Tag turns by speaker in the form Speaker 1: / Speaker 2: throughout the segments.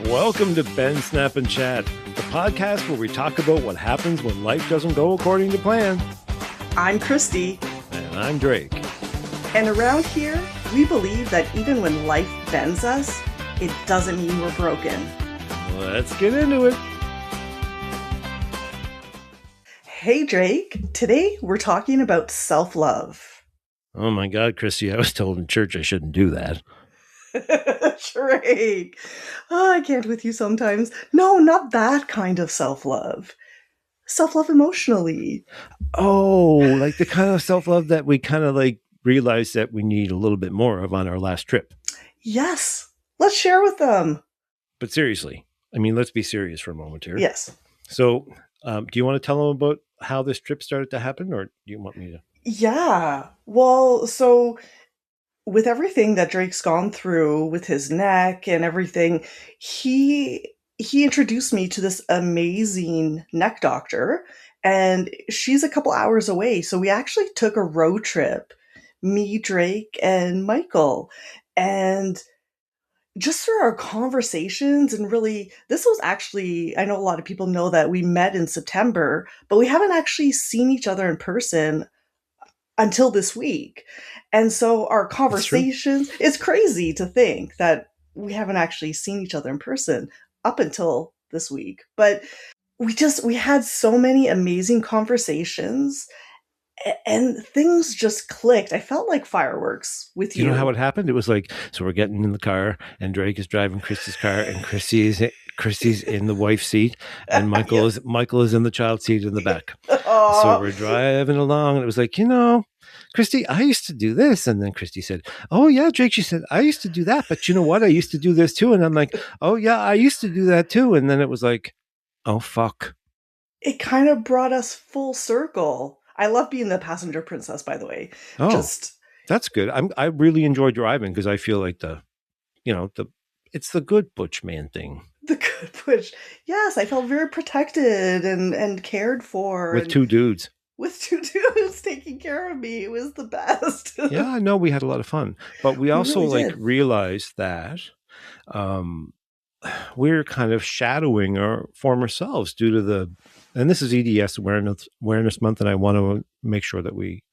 Speaker 1: Welcome to Ben Snap and Chat, the podcast where we talk about what happens when life doesn't go according to plan.
Speaker 2: I'm Cristie.
Speaker 1: And I'm Drake.
Speaker 2: And around here, we believe that even when life bends us, it doesn't mean we're broken.
Speaker 1: Let's get into it.
Speaker 2: Hey Drake, today we're talking about self-love.
Speaker 1: Oh my God, Cristie, I was told in church I shouldn't do that.
Speaker 2: Drake, I can't with you sometimes. No, not that kind of self-love. Self-love emotionally.
Speaker 1: Oh, like the kind of self-love that we kind of like realize that we need a little bit more of on our last trip.
Speaker 2: Yes, let's share with them.
Speaker 1: But seriously, I mean, let's be serious for a moment here.
Speaker 2: Yes.
Speaker 1: So, do you want to tell them about how this trip started to happen, or do you want me to?
Speaker 2: Yeah, well, so with everything that Drake's gone through with his neck and everything, he introduced me to this amazing neck doctor, and she's a couple hours away. So we actually took a road trip, me, Drake, and Michael. And just through our conversations, and really, this was actually, I know a lot of people know that we met in September, but we haven't actually seen each other in person until this week. And so our conversations, it's crazy to think that we haven't actually seen each other in person up until this week. But we had so many amazing conversations and things just clicked. I felt like fireworks with you.
Speaker 1: You know how it happened? It was like, so we're getting in the car and Drake is driving Cristie's car and Cristie's in the wife's seat and Michael is in the child seat in the back.
Speaker 2: Aww.
Speaker 1: So we're driving along and it was like, Cristie, I used to do this. And then Cristie said, oh yeah, Drake, she said, I used to do that, but you know what? I used to do this too. And I'm like, oh yeah, I used to do that too. And then it was like, oh fuck.
Speaker 2: It kind of brought us full circle. I love being the passenger princess, by the way.
Speaker 1: Oh, that's good. I really enjoy driving because I feel like it's the good butch man thing.
Speaker 2: The good butch. Yes, I felt very protected and cared for.
Speaker 1: With two dudes.
Speaker 2: With two dudes taking care of me. It was the best.
Speaker 1: Yeah, I know we had a lot of fun. But we also really realized that we're kind of shadowing our former selves due to and this is EDS Awareness Month, and I want to make sure that we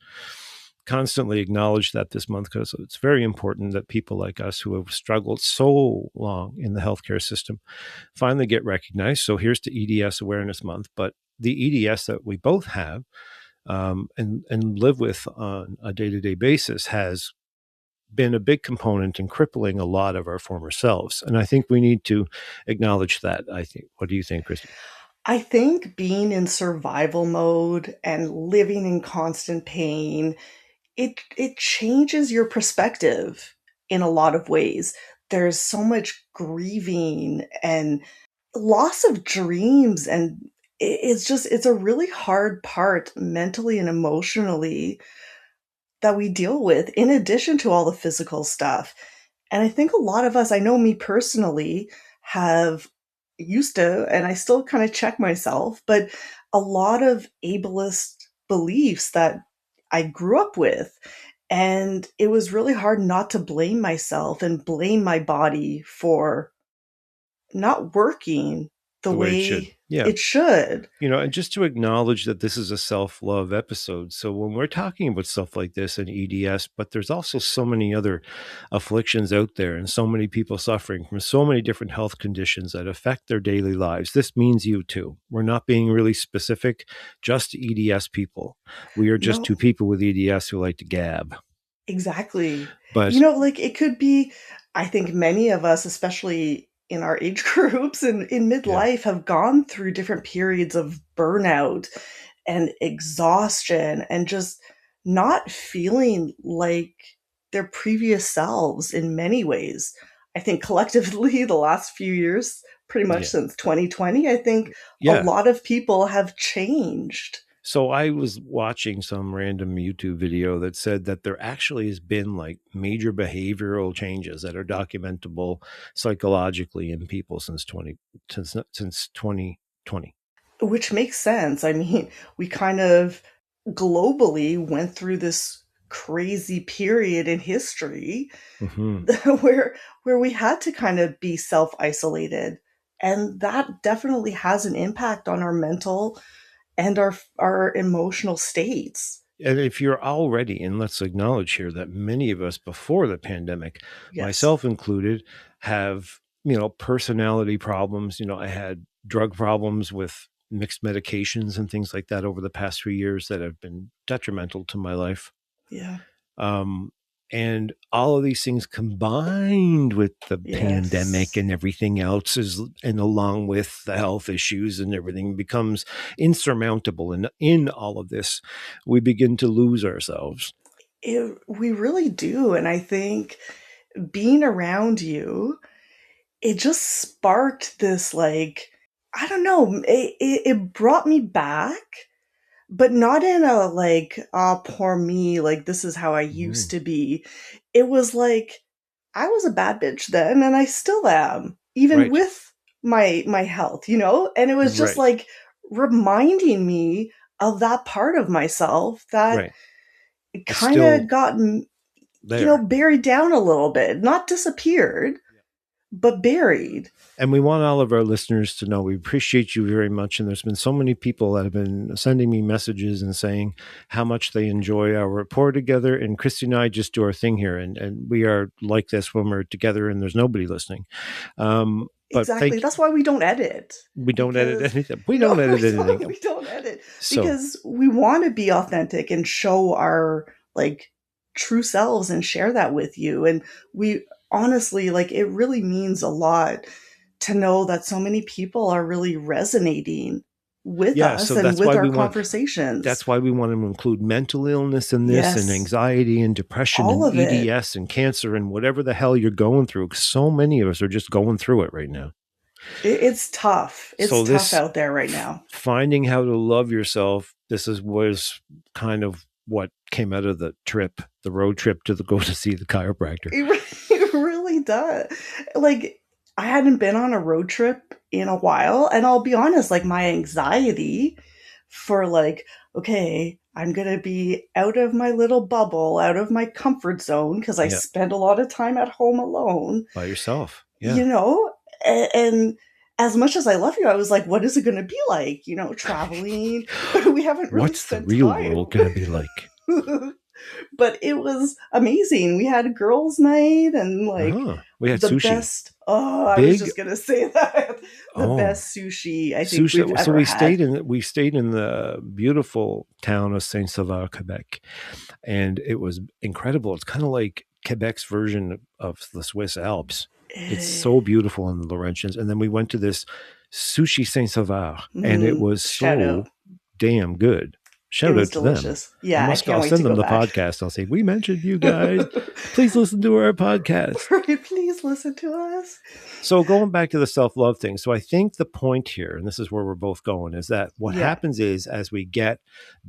Speaker 1: constantly acknowledge that this month, because it's very important that people like us who have struggled so long in the healthcare system finally get recognized. So here's to EDS Awareness Month. But the EDS that we both have and live with on a day-to-day basis has been a big component in crippling a lot of our former selves. And I think we need to acknowledge that. What do you think, Cristie?
Speaker 2: I think being in survival mode and living in constant pain, it changes your perspective in a lot of ways. There's so much grieving and loss of dreams, and it's a really hard part mentally and emotionally that we deal with, in addition to all the physical stuff. And I think a lot of us, I know me personally, have used to, and I still kind of check myself, but a lot of ableist beliefs that I grew up with. And it was really hard not to blame myself and blame my body for not working the way it should.
Speaker 1: And just to acknowledge that this is a self-love episode. So when we're talking about stuff like this and EDS, but there's also so many other afflictions out there and so many people suffering from so many different health conditions that affect their daily lives. This means you too. We're not being really specific, just EDS people. We are just two people with EDS who like to gab.
Speaker 2: Exactly.
Speaker 1: But
Speaker 2: it could be, I think many of us, especially in our age groups and in midlife, have gone through different periods of burnout and exhaustion and just not feeling like their previous selves in many ways. I think collectively the last few years, pretty much since 2020, I think a lot of people have changed.
Speaker 1: So I was watching some random YouTube video that said that there actually has been like major behavioral changes that are documentable psychologically in people since 2020.
Speaker 2: Which makes sense. I mean, we kind of globally went through this crazy period in history
Speaker 1: Hmm.
Speaker 2: where we had to kind of be self-isolated, and that definitely has an impact on our mental and our emotional states.
Speaker 1: And if you're already, and let's acknowledge here that many of us before the pandemic,
Speaker 2: Yes.
Speaker 1: myself included, have, personality problems. I had drug problems with mixed medications and things like that over the past few years that have been detrimental to my life.
Speaker 2: Yeah.
Speaker 1: Um, and all of these things combined with the pandemic
Speaker 2: Yes.
Speaker 1: and everything else and along with the health issues and everything becomes insurmountable. And in all of this, we begin to lose ourselves.
Speaker 2: We really do, and I think being around you, it just sparked this, like, I don't know, it brought me back, but not in a like, "Ah, poor me, like, this is how I used
Speaker 1: Mm,
Speaker 2: to be." It was like, I was a bad bitch then, and I still am, even
Speaker 1: right,
Speaker 2: with my health, you know? And it was just,
Speaker 1: right,
Speaker 2: like, reminding me of that part of myself that
Speaker 1: right. It's
Speaker 2: kinda
Speaker 1: still
Speaker 2: gotten,
Speaker 1: there.
Speaker 2: buried down a little bit. Not disappeared, but buried.
Speaker 1: And we want all of our listeners to know we appreciate you very much. And there's been so many people that have been sending me messages and saying how much they enjoy our rapport together. And Cristie and I just do our thing here. And we are like this when we're together and there's nobody listening. But
Speaker 2: Exactly.
Speaker 1: thank
Speaker 2: That's why we don't edit,
Speaker 1: We don't edit
Speaker 2: because
Speaker 1: anything. We don't edit anything.
Speaker 2: we don't edit
Speaker 1: So,
Speaker 2: because we wanna be authentic and show our, like, true selves and share that with you, and we honestly, like, it really means a lot to know that so many people are really resonating with
Speaker 1: yeah,
Speaker 2: us
Speaker 1: so
Speaker 2: and
Speaker 1: that's
Speaker 2: with
Speaker 1: why
Speaker 2: our
Speaker 1: we want
Speaker 2: conversations.
Speaker 1: that's why we want to include mental illness in this and
Speaker 2: Yes,
Speaker 1: anxiety and depression
Speaker 2: all
Speaker 1: and
Speaker 2: of it.
Speaker 1: EDS and cancer and whatever the hell you're going through. 'Cause so many of us are just going through it right now.
Speaker 2: It's tough. It's
Speaker 1: So
Speaker 2: tough
Speaker 1: this
Speaker 2: out there right now.
Speaker 1: finding how to love yourself, this is was kind of what came out of the road trip to go to see the chiropractor.
Speaker 2: It really does. Like, I hadn't been on a road trip in a while, and I'll be honest, like, my anxiety for, like, okay, I'm gonna be out of my little bubble, out of my comfort zone, because I
Speaker 1: Yeah,
Speaker 2: spend a lot of time at home alone,
Speaker 1: by yourself. Yeah.
Speaker 2: you know? And as much as I love you, I was like, what is it gonna be like, traveling? We haven't really
Speaker 1: What's the
Speaker 2: spent
Speaker 1: real
Speaker 2: time.
Speaker 1: world going to be like?
Speaker 2: But it was amazing. We had a girls' night and, like,
Speaker 1: Uh-huh. We had
Speaker 2: the
Speaker 1: sushi.
Speaker 2: best, oh, I was
Speaker 1: Big.
Speaker 2: just gonna say that. The
Speaker 1: Oh,
Speaker 2: best sushi I think we've
Speaker 1: sushi. So
Speaker 2: ever had.
Speaker 1: we stayed in the beautiful town of Saint Sauveur, Quebec, and it was incredible. It's kind of like Quebec's version of the Swiss Alps. It's
Speaker 2: Eh,
Speaker 1: so beautiful in the Laurentians. And then we went to this sushi Saint Sauveur, and it was
Speaker 2: shout
Speaker 1: so
Speaker 2: out.
Speaker 1: damn good.
Speaker 2: It
Speaker 1: Shout
Speaker 2: was
Speaker 1: out to them.
Speaker 2: delicious. Yeah, I can't
Speaker 1: I'll
Speaker 2: wait to
Speaker 1: send them
Speaker 2: go
Speaker 1: the
Speaker 2: back.
Speaker 1: podcast. I'll say, we mentioned you guys. Please listen to our podcast.
Speaker 2: Right, please listen to us.
Speaker 1: So going back to the self-love thing. So I think the point here, and this is where we're both going, is that what
Speaker 2: Yeah,
Speaker 1: happens is as we get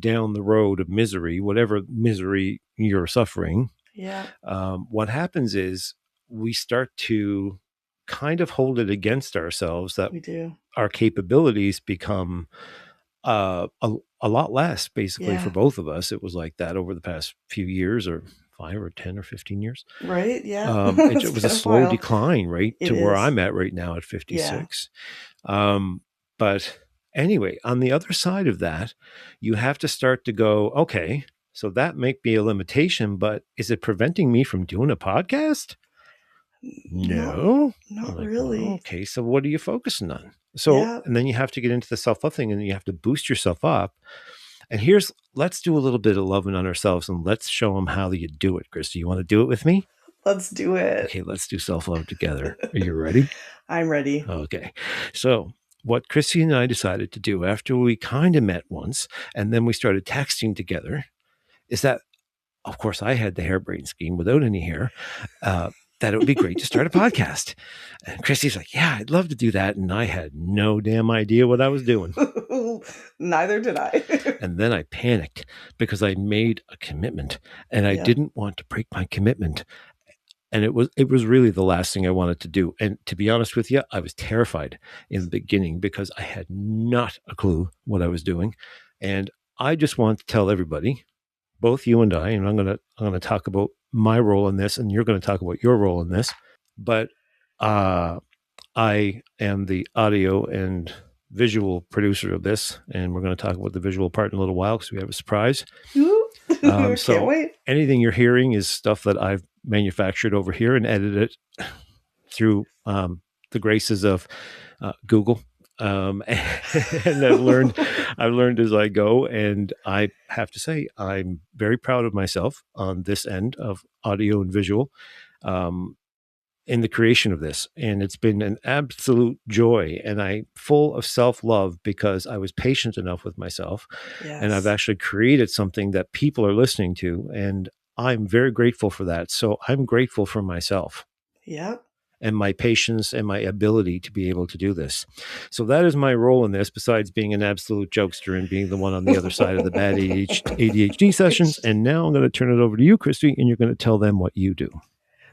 Speaker 1: down the road of misery, whatever misery you're suffering,
Speaker 2: yeah,
Speaker 1: what happens is we start to kind of hold it against ourselves that
Speaker 2: we do.
Speaker 1: our capabilities become uh, a, a lot less, basically, for
Speaker 2: Yeah,
Speaker 1: both of us. It was like that over the past few years, or 5 or 10 or 15 years.
Speaker 2: right? Yeah.
Speaker 1: It
Speaker 2: It's
Speaker 1: was a
Speaker 2: been a
Speaker 1: slow
Speaker 2: while.
Speaker 1: decline, right,
Speaker 2: It
Speaker 1: to where
Speaker 2: is.
Speaker 1: I'm at right now at
Speaker 2: Yeah,
Speaker 1: 56. But anyway, on the other side of that, you have to start to go, okay, so that may be a limitation, but is it preventing me from doing a podcast?
Speaker 2: not
Speaker 1: No. I'm
Speaker 2: not
Speaker 1: like, well,
Speaker 2: really.
Speaker 1: okay, so what are you focusing on? So,
Speaker 2: Yeah,
Speaker 1: and then you have to get into the self love thing and you have to boost yourself up. And let's do a little bit of loving on ourselves and let's show them how you do it, Chris. Do you want to do it with me?
Speaker 2: let's do it.
Speaker 1: Okay, let's do self love together. Are you ready?
Speaker 2: I'm ready.
Speaker 1: Okay. So, what Chrissy and I decided to do after we kind of met once and then we started texting together is that, of course, I had the hairbrain scheme without any hair, that it would be great to start a podcast. And Chrissy's like, yeah, I'd love to do that. And I had no damn idea what I was doing.
Speaker 2: Neither did I.
Speaker 1: And then I panicked because I made a commitment and I
Speaker 2: Yeah.
Speaker 1: didn't want to break my commitment. And it was really the last thing I wanted to do. And to be honest with you, I was terrified in the beginning because I had not a clue what I was doing. And I just want to tell everybody both you and I, and I'm gonna talk about my role in this, and you're going to talk about your role in this. But uh, I am the audio and visual producer of this, and we're going to talk about the visual part in a little while because we have a surprise.
Speaker 2: Ooh, can't
Speaker 1: So
Speaker 2: wait.
Speaker 1: anything you're hearing is stuff that I've manufactured over here and edited through the graces of Google. And I've learned as I go. And I have to say, I'm very proud of myself on this end of audio and visual. In the creation of this, and it's been an absolute joy, and I full of self-love because I was patient enough with myself, and I've
Speaker 2: Yes.
Speaker 1: actually created something that people are listening to, and I'm very grateful for that. So I'm grateful for myself
Speaker 2: Yep.
Speaker 1: and my patience and my ability to be able to do this. So that is my role in this, besides being an absolute jokester and being the one on the other side of the bad ADHD sessions. And now I'm going to turn it over to you, Cristie, and you're going to tell them what you do.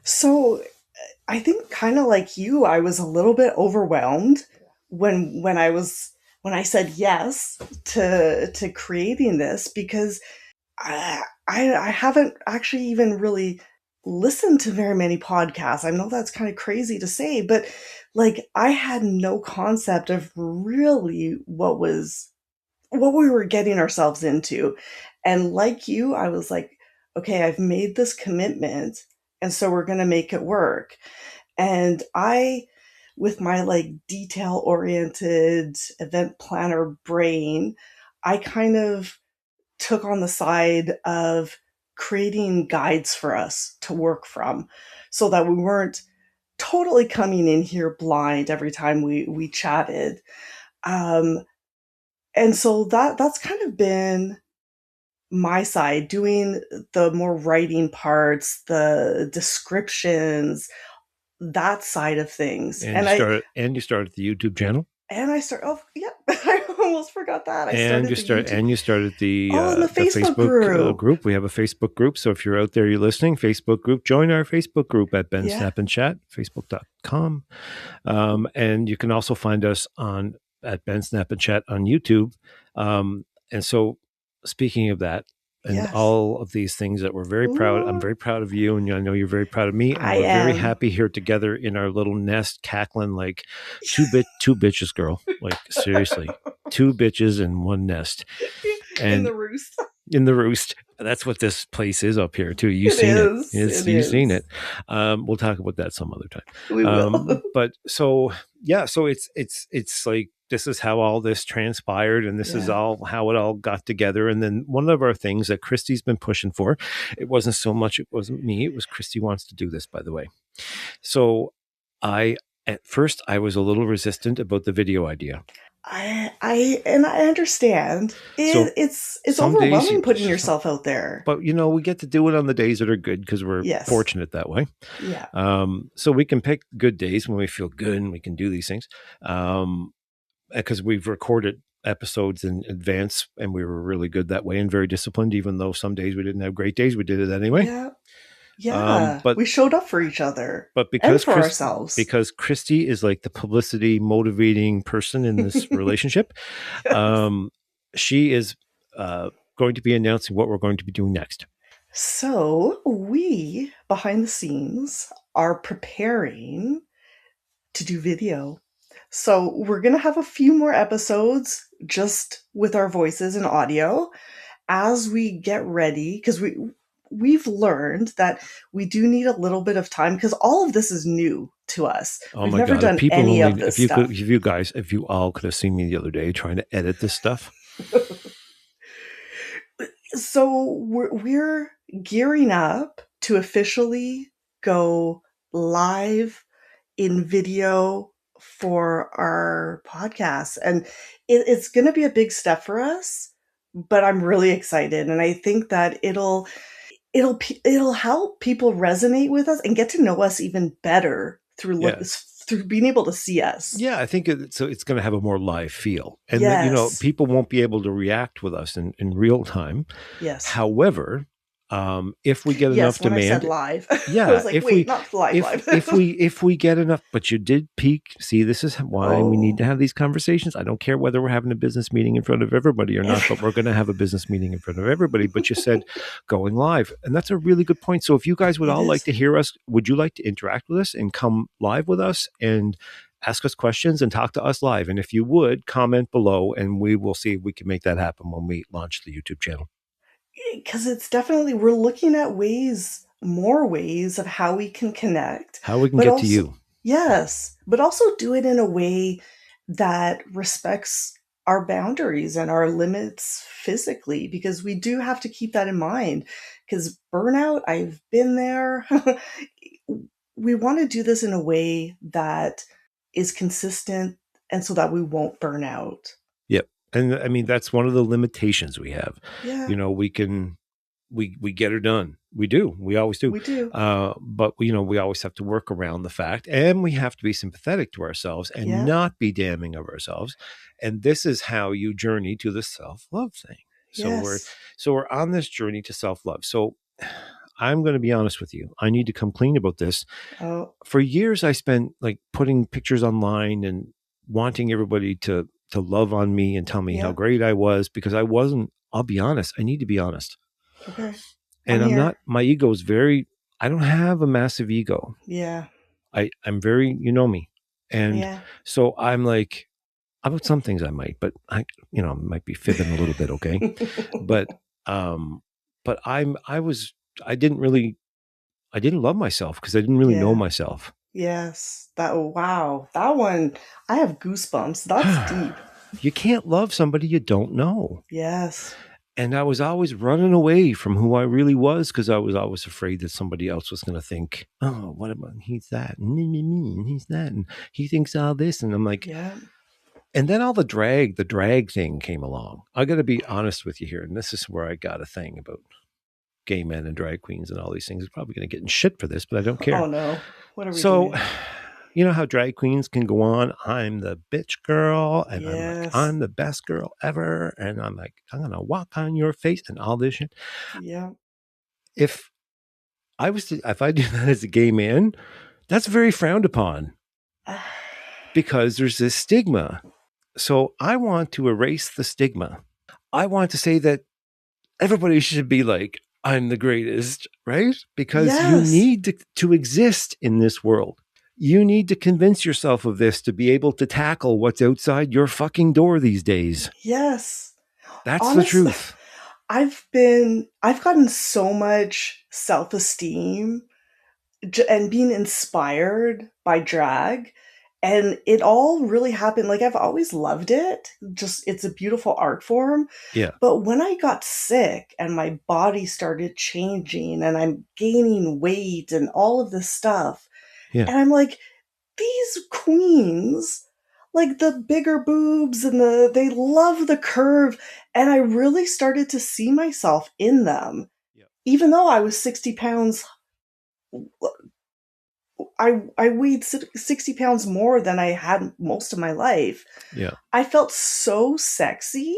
Speaker 2: So I think kind of like you, I was a little bit overwhelmed when I said yes to creating this because I haven't actually even really listened to very many podcasts. I know that's kind of crazy to say, but like I had no concept of really what we were getting ourselves into. And like you, I was like, okay, I've made this commitment, and so we're going to make it work. And I, with my like detail oriented event planner brain, I kind of took on the side of creating guides for us to work from so that we weren't totally coming in here blind every time we chatted. Um, and so that's kind of been my side, doing the more writing parts, the descriptions, that side of things.
Speaker 1: And you started the YouTube channel.
Speaker 2: Oh yeah, I almost forgot that. I started the YouTube.
Speaker 1: You started
Speaker 2: Oh, and the
Speaker 1: the
Speaker 2: Facebook
Speaker 1: Facebook
Speaker 2: group.
Speaker 1: group. We have a Facebook group. So if you're out there, you're listening, Facebook group, join our Facebook group at Ben
Speaker 2: Yeah.
Speaker 1: Snap and Chat, facebook.com. And you can also find us on at Ben Snap and Chat on YouTube. And so speaking of that, and
Speaker 2: Yes.
Speaker 1: all of these things that we're very proud. I'm
Speaker 2: Ooh,
Speaker 1: very proud of you, and I know you're very proud of me, and
Speaker 2: I
Speaker 1: we're very
Speaker 2: am.
Speaker 1: happy here together in our little nest, cackling like two bitches, girl. Like seriously, two bitches in one nest,
Speaker 2: In
Speaker 1: and
Speaker 2: the roost.
Speaker 1: in the roost. That's what this place is up here too. You've
Speaker 2: It
Speaker 1: seen it.
Speaker 2: is. It
Speaker 1: You've seen
Speaker 2: is.
Speaker 1: it. We'll talk about that some other time.
Speaker 2: We will.
Speaker 1: But so yeah, so it's like this is how all this transpired, and this is
Speaker 2: Yeah.
Speaker 1: all how it all got together. And then one of our things that Christie's been pushing for, it wasn't so much, it wasn't me, it was Cristie wants to do this, by the way. So I at first I was a little resistant about the video idea.
Speaker 2: I understand.
Speaker 1: So
Speaker 2: It's
Speaker 1: some days
Speaker 2: overwhelming
Speaker 1: you,
Speaker 2: putting yourself out there.
Speaker 1: but you know, we get to do it on the days that are good because we're
Speaker 2: Yes.
Speaker 1: fortunate that way.
Speaker 2: Yeah.
Speaker 1: So we can pick good days when we feel good and we can do these things. Because we've recorded episodes in advance and we were really good that way and very disciplined, even though some days we didn't have great days, we did it anyway.
Speaker 2: Yeah. Yeah.
Speaker 1: But
Speaker 2: We showed up for each other
Speaker 1: but
Speaker 2: and for ourselves.
Speaker 1: because Cristie is like the publicity motivating person in this relationship,
Speaker 2: Yes.
Speaker 1: she is going to be announcing what we're going to be doing next.
Speaker 2: So we, behind the scenes, are preparing to do video. So we're going to have a few more episodes just with our voices and audio as we get ready, because we've learned that we do need a little bit of time because all of this is new to us.
Speaker 1: Oh
Speaker 2: We've
Speaker 1: my
Speaker 2: never
Speaker 1: god! If
Speaker 2: done
Speaker 1: people
Speaker 2: any
Speaker 1: only,
Speaker 2: of this stuff.
Speaker 1: if you all could have seen me the other day trying to edit this stuff.
Speaker 2: So we're gearing up to officially go live in video for our podcast, and it's going to be a big step for us, but I'm really excited, and I think that it'll help people resonate with us and get to know us even better
Speaker 1: Yeah,
Speaker 2: through being able to see us.
Speaker 1: yeah. I think it's going to have a more live feel, and that, you know,
Speaker 2: Yes.
Speaker 1: people won't be able to react with us in real time.
Speaker 2: Yes.
Speaker 1: However, If we get enough
Speaker 2: Yes, when I said
Speaker 1: demand,
Speaker 2: live, I
Speaker 1: yeah,
Speaker 2: was like, wait, not live, live.
Speaker 1: if we get enough, but you did peak. See, this is why we need
Speaker 2: Oh,
Speaker 1: to have these conversations. I don't care whether we're having a business meeting in front of everybody or not, but we're going to have a business meeting in front of everybody. But you said going live, and that's a really good point. So if you guys would
Speaker 2: it
Speaker 1: all like
Speaker 2: is.
Speaker 1: to hear us, would you like to interact with us and come live with us and ask us questions and talk to us live? And if you would, comment below, and we will see if we can make that happen when we launch the YouTube channel.
Speaker 2: Because it's definitely, we're looking at ways, more ways of how we can connect,
Speaker 1: How we can
Speaker 2: but
Speaker 1: get to
Speaker 2: also,
Speaker 1: you.
Speaker 2: yes, but also do it in a way that respects our boundaries and our limits physically, because we do have to keep that in mind. Because burnout, I've been there. We want to do this in a way that is consistent and so that we won't burn out.
Speaker 1: Yep. And I mean, that's one of the limitations we have.
Speaker 2: Yeah,
Speaker 1: You know, we can, we get her done. We do. We always do.
Speaker 2: we do.
Speaker 1: But you know, we always have to work around the fact, and we have to be sympathetic to ourselves and
Speaker 2: Yeah,
Speaker 1: not be damning of ourselves. And this is how you journey to the self-love thing. So
Speaker 2: yes.
Speaker 1: we're on this journey to self-love. So I'm going to be honest with you. I need to come clean about this.
Speaker 2: Oh,
Speaker 1: For years I spent like putting pictures online and wanting everybody to love on me and tell me how
Speaker 2: yeah.
Speaker 1: great I was, because I wasn't. I'll be honest. I need to be honest.
Speaker 2: Okay. I'm
Speaker 1: And I'm
Speaker 2: here.
Speaker 1: not. My ego is very. I don't have a massive ego.
Speaker 2: Yeah.
Speaker 1: I'm very. You know me, and
Speaker 2: Yeah.
Speaker 1: so I'm like about some things I might, but I might be fibbing a little bit. Okay, but um, but I didn't really. I didn't love myself because I didn't really know
Speaker 2: Yeah.
Speaker 1: myself.
Speaker 2: Yes. That, wow. That one, I have goosebumps. That's deep.
Speaker 1: You can't love somebody you don't know.
Speaker 2: Yes.
Speaker 1: And I was always running away from who I really was because I was always afraid that somebody else was going to think, oh, what about he's that, and he's that, and he thinks all this. And I'm like,
Speaker 2: Yeah.
Speaker 1: and then all the drag thing came along. I got to be honest with you here. And this is where I got a thing about gay men and drag queens and all these things. I'm probably going to get in shit for this, but I don't
Speaker 2: Oh
Speaker 1: care.
Speaker 2: no. What are we
Speaker 1: So,
Speaker 2: doing?
Speaker 1: you know how drag queens can go on, I'm the bitch girl, and I'm like,
Speaker 2: Yes.
Speaker 1: I'm the best girl ever, and I'm like, I'm gonna walk on your face and all this shit.
Speaker 2: Yeah.
Speaker 1: If if I do that as a gay man, that's very frowned upon because there's this stigma. So I want to erase the stigma. I want to say that everybody should be like, I'm the greatest, right? Because you
Speaker 2: Yes.
Speaker 1: need to exist in this world. You need to convince yourself of this to be able to tackle what's outside your fucking door these days.
Speaker 2: Yes.
Speaker 1: That's the
Speaker 2: Honestly,
Speaker 1: truth.
Speaker 2: I've gotten so much self-esteem and being inspired by drag, and it all really happened, like, I've always loved it, just it's a beautiful art form,
Speaker 1: Yeah.
Speaker 2: but when I got sick and my body started changing and I'm gaining weight and all of this stuff,
Speaker 1: Yeah.
Speaker 2: and I'm like, these queens, like the bigger boobs and they love the curve, and I really started to see myself in them.
Speaker 1: Yeah.
Speaker 2: Even though I was 60 pounds, I weighed 60 pounds more than I had most of my life.
Speaker 1: Yeah.
Speaker 2: I felt so sexy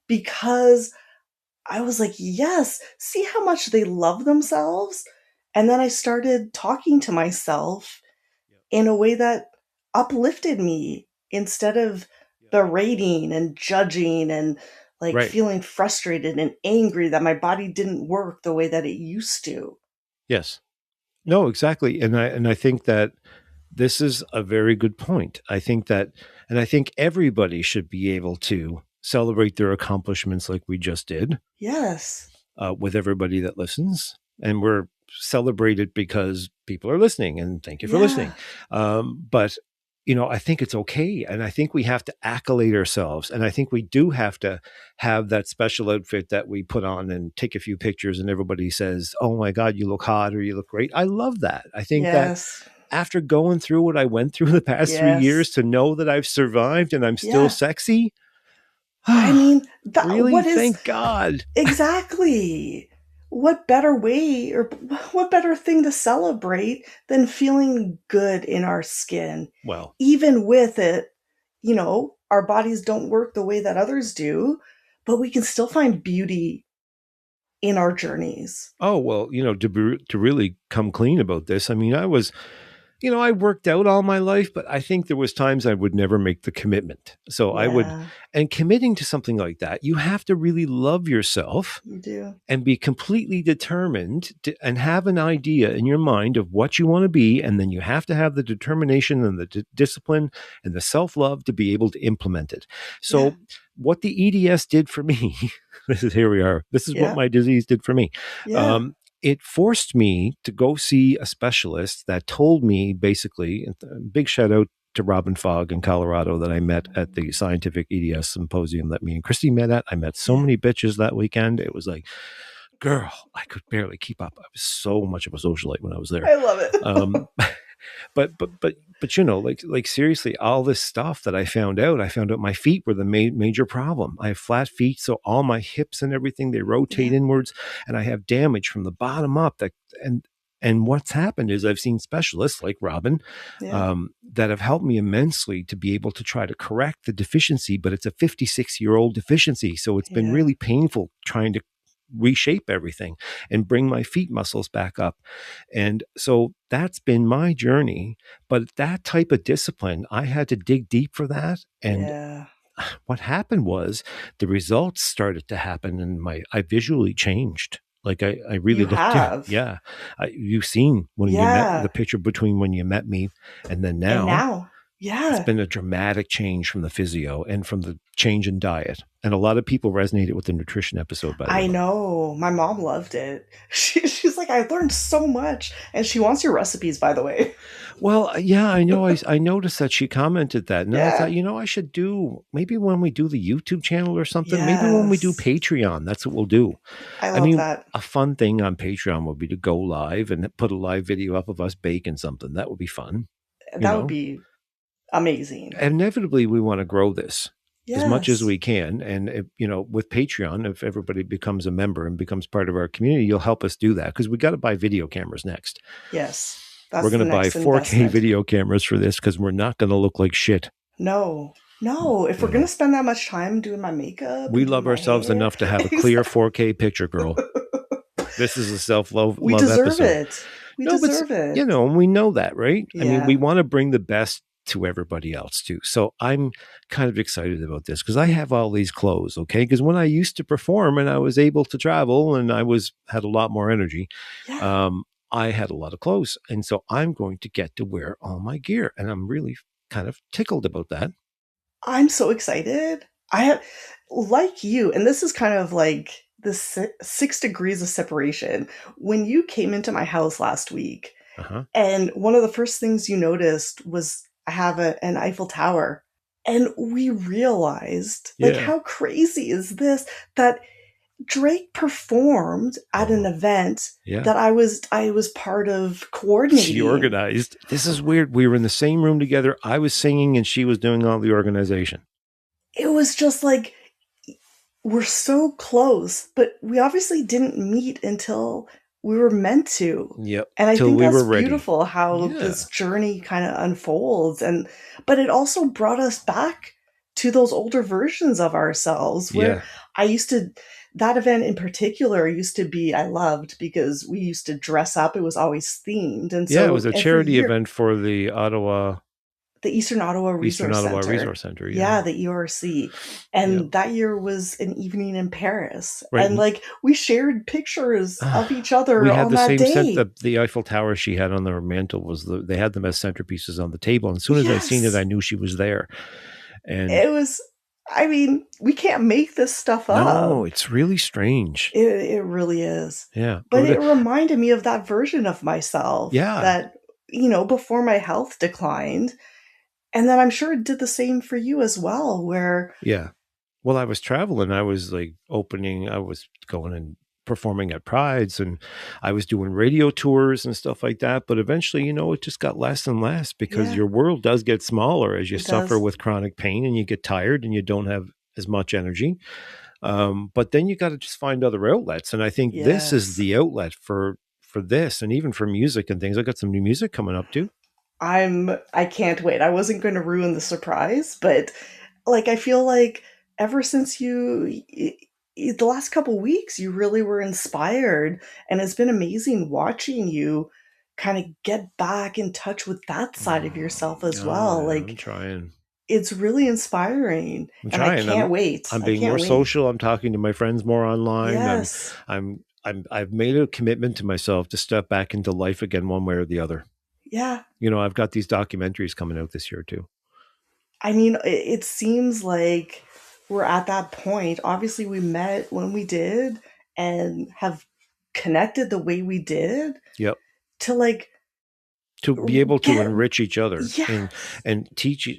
Speaker 2: because I was like, yes, see how much they love themselves? And then I started talking to myself
Speaker 1: Yeah.
Speaker 2: in a way that uplifted me instead of
Speaker 1: Yeah.
Speaker 2: berating and judging and like
Speaker 1: Right.
Speaker 2: feeling frustrated and angry that my body didn't work the way that it used to.
Speaker 1: Yes. No, exactly. And I think that this is a very good point. I think that, and I think everybody should be able to celebrate their accomplishments like we just did,
Speaker 2: Yes.
Speaker 1: with everybody that listens. And we're celebrated because people are listening, and thank you for
Speaker 2: Yeah.
Speaker 1: listening. But, I think it's okay. And I think we have to accolade ourselves. And I think we do have to have that special outfit that we put on and take a few pictures, and everybody says, oh my God, you look hot or you look great. I love that. I think that
Speaker 2: Yes.
Speaker 1: after going through what I went through the past 3 years,
Speaker 2: Yes.
Speaker 1: to know that I've survived and I'm still
Speaker 2: Yeah.
Speaker 1: sexy,
Speaker 2: I mean, that
Speaker 1: really,
Speaker 2: what is
Speaker 1: thank God.
Speaker 2: exactly, what better way or what better thing to celebrate than feeling good in our skin,
Speaker 1: Well,
Speaker 2: even with it, our bodies don't work the way that others do, but we can still find beauty in our journeys.
Speaker 1: Oh, well, to really come clean about this, I mean, I worked out all my life, but I think there was times I would never make the commitment. So
Speaker 2: Yeah,
Speaker 1: and committing to something like that, you have to really love yourself
Speaker 2: you do.
Speaker 1: and be completely determined and have an idea in your mind of what you want to be. And then you have to have the determination and the discipline and the self-love to be able to implement it.
Speaker 2: Yeah,
Speaker 1: So what the EDS did for me, here we are. This is what
Speaker 2: yeah,
Speaker 1: my disease did for me.
Speaker 2: yeah,
Speaker 1: Um, it forced me to go see a specialist that told me basically, big shout out to Robin Fogg in Colorado that I met at the scientific EDS symposium that me and Cristie met at. I met so
Speaker 2: yeah.
Speaker 1: many bitches that weekend. It was like, girl, I could barely keep up. I was so much of a socialite when I was there.
Speaker 2: I love it.
Speaker 1: Um, but like seriously, all this stuff that I found out my feet were the major problem. I have flat feet, so all my hips and everything, they rotate
Speaker 2: Yeah,
Speaker 1: inwards, and I have damage from the bottom up. And and what's happened is I've seen specialists like Robin
Speaker 2: yeah,
Speaker 1: that have helped me immensely to be able to try to correct the deficiency, but it's a 56-year-old deficiency. So it's been
Speaker 2: yeah,
Speaker 1: really painful trying to reshape everything and bring my feet muscles back up. And so that's been my journey. But that type of discipline, I had to dig deep for that. And
Speaker 2: yeah.
Speaker 1: what happened was the results started to happen and I visually changed. Like I really
Speaker 2: You
Speaker 1: looked at,
Speaker 2: have.
Speaker 1: yeah. You've seen when you met the
Speaker 2: Yeah.
Speaker 1: picture between when you met me and then
Speaker 2: And
Speaker 1: now,
Speaker 2: now,
Speaker 1: it's
Speaker 2: yeah.
Speaker 1: been a dramatic change from the physio and from the change in diet. And a lot of people resonated with the nutrition episode, by the
Speaker 2: I
Speaker 1: way.
Speaker 2: know. My mom loved it. She's like, I learned so much. And she wants your recipes, by the way.
Speaker 1: Well, yeah, I know. I noticed that she commented that, and then I thought,
Speaker 2: Yeah.
Speaker 1: I should do maybe when we do the YouTube channel or something. Maybe when we do
Speaker 2: Yes.
Speaker 1: Patreon, that's what we'll do.
Speaker 2: I
Speaker 1: I
Speaker 2: love
Speaker 1: mean,
Speaker 2: that.
Speaker 1: a fun thing on Patreon would be to go live and put a live video up of us baking something. That would be fun. You
Speaker 2: That would
Speaker 1: know,
Speaker 2: be amazing.
Speaker 1: inevitably we want to grow this as much as
Speaker 2: Yes.
Speaker 1: we can, and with Patreon, if everybody becomes a member and becomes part of our community, you'll help us do that because we got to buy video cameras next.
Speaker 2: Yes.
Speaker 1: We're
Speaker 2: That's
Speaker 1: going
Speaker 2: the
Speaker 1: to buy
Speaker 2: next
Speaker 1: 4K
Speaker 2: investment.
Speaker 1: video cameras for this because we're not going to look like shit.
Speaker 2: No. No. If
Speaker 1: You
Speaker 2: we're going to
Speaker 1: know,
Speaker 2: spend that much time doing my makeup
Speaker 1: we
Speaker 2: and doing
Speaker 1: love
Speaker 2: my
Speaker 1: ourselves
Speaker 2: hair,
Speaker 1: enough to have a clear
Speaker 2: exactly.
Speaker 1: 4K picture, girl. This is a self
Speaker 2: We
Speaker 1: love
Speaker 2: deserve
Speaker 1: episode.
Speaker 2: it. We
Speaker 1: No, but
Speaker 2: deserve it.
Speaker 1: and we know that, right? I mean, we
Speaker 2: Yeah.
Speaker 1: want to bring the best to everybody else too. So I'm kind of excited about this because I have all these clothes, okay? Because when I used to perform and I was able to travel and had a lot more energy,
Speaker 2: Yeah.
Speaker 1: um, I had a lot of clothes, and so I'm going to get to wear all my gear, and I'm really kind of tickled about that.
Speaker 2: I'm so excited. I have, like you, and this is kind of like the 6 degrees of separation. When you came into my house last week,
Speaker 1: Uh huh.
Speaker 2: and one of the first things you noticed was I have an Eiffel Tower. And we realized, like,
Speaker 1: Yeah.
Speaker 2: how crazy is this that Drake performed at an
Speaker 1: Oh,
Speaker 2: event
Speaker 1: yeah.
Speaker 2: that I was part of
Speaker 1: She
Speaker 2: coordinating.
Speaker 1: organized. This is weird. We were in the same room together. I was singing and she was doing all the organization.
Speaker 2: It was just like we're so close, but we obviously didn't meet until we were meant to.
Speaker 1: Yep.
Speaker 2: And I
Speaker 1: Till
Speaker 2: think
Speaker 1: we were
Speaker 2: that's
Speaker 1: ready.
Speaker 2: beautiful how
Speaker 1: Yeah.
Speaker 2: this journey kind of unfolds, and but it also brought us back to those older versions of ourselves where
Speaker 1: Yeah.
Speaker 2: I used to that event in particular used to be I loved because we used to dress up. It was always themed. And
Speaker 1: Yeah. It was
Speaker 2: so
Speaker 1: a
Speaker 2: every
Speaker 1: charity
Speaker 2: year
Speaker 1: event for the
Speaker 2: the Eastern Ottawa
Speaker 1: Eastern
Speaker 2: Resource
Speaker 1: Ottawa
Speaker 2: Center.
Speaker 1: Resource Center. Yeah.
Speaker 2: Yeah, the ERC.
Speaker 1: Yeah.
Speaker 2: And that year was an evening in Paris.
Speaker 1: Right.
Speaker 2: And like we shared pictures of each other
Speaker 1: We had
Speaker 2: on
Speaker 1: the
Speaker 2: that
Speaker 1: same scent.
Speaker 2: day.
Speaker 1: The Eiffel Tower she had on their mantle they had them as centerpieces on the table. And as soon as I seen it,
Speaker 2: Yes.
Speaker 1: I knew she was there. And
Speaker 2: It was, I mean, we can't make this stuff
Speaker 1: no,
Speaker 2: up.
Speaker 1: it's really strange.
Speaker 2: It really is.
Speaker 1: Yeah.
Speaker 2: But it reminded me of that version of myself
Speaker 1: Yeah.
Speaker 2: that, before my health declined. And then I'm sure it did the same for you as well, where,
Speaker 1: Yeah. Well, I was traveling. I was like I was going and performing at Prides and I was doing radio tours and stuff like that. But eventually, it just got less and less because
Speaker 2: yeah,
Speaker 1: your world does get smaller as you
Speaker 2: it
Speaker 1: suffer
Speaker 2: does.
Speaker 1: with chronic pain and you get tired and you don't have as much energy. But then you got to just find other outlets. And I think this is
Speaker 2: Yes.
Speaker 1: the outlet for this and even for music and things. I got some new music coming up too.
Speaker 2: I can't wait. I wasn't going to ruin the surprise, but like I feel like ever since the last couple weeks you really were inspired, and it's been amazing watching you kind of get back in touch with that side of yourself as
Speaker 1: Oh,
Speaker 2: well.
Speaker 1: yeah,
Speaker 2: Like
Speaker 1: I'm trying.
Speaker 2: it's really inspiring,
Speaker 1: I'm
Speaker 2: and I
Speaker 1: trying.
Speaker 2: can't wait.
Speaker 1: I'm
Speaker 2: I
Speaker 1: being more
Speaker 2: can't wait.
Speaker 1: social. I'm talking to my friends more online.
Speaker 2: Yes.
Speaker 1: I've made a commitment to myself to step back into life again, one way or the other.
Speaker 2: Yeah.
Speaker 1: You know, I've got these documentaries coming out this year too.
Speaker 2: I mean, it seems like we're at that point. Obviously, we met when we did and have connected the way we did
Speaker 1: Yep.
Speaker 2: to like
Speaker 1: To be able to
Speaker 2: get,
Speaker 1: enrich each other
Speaker 2: yes,
Speaker 1: and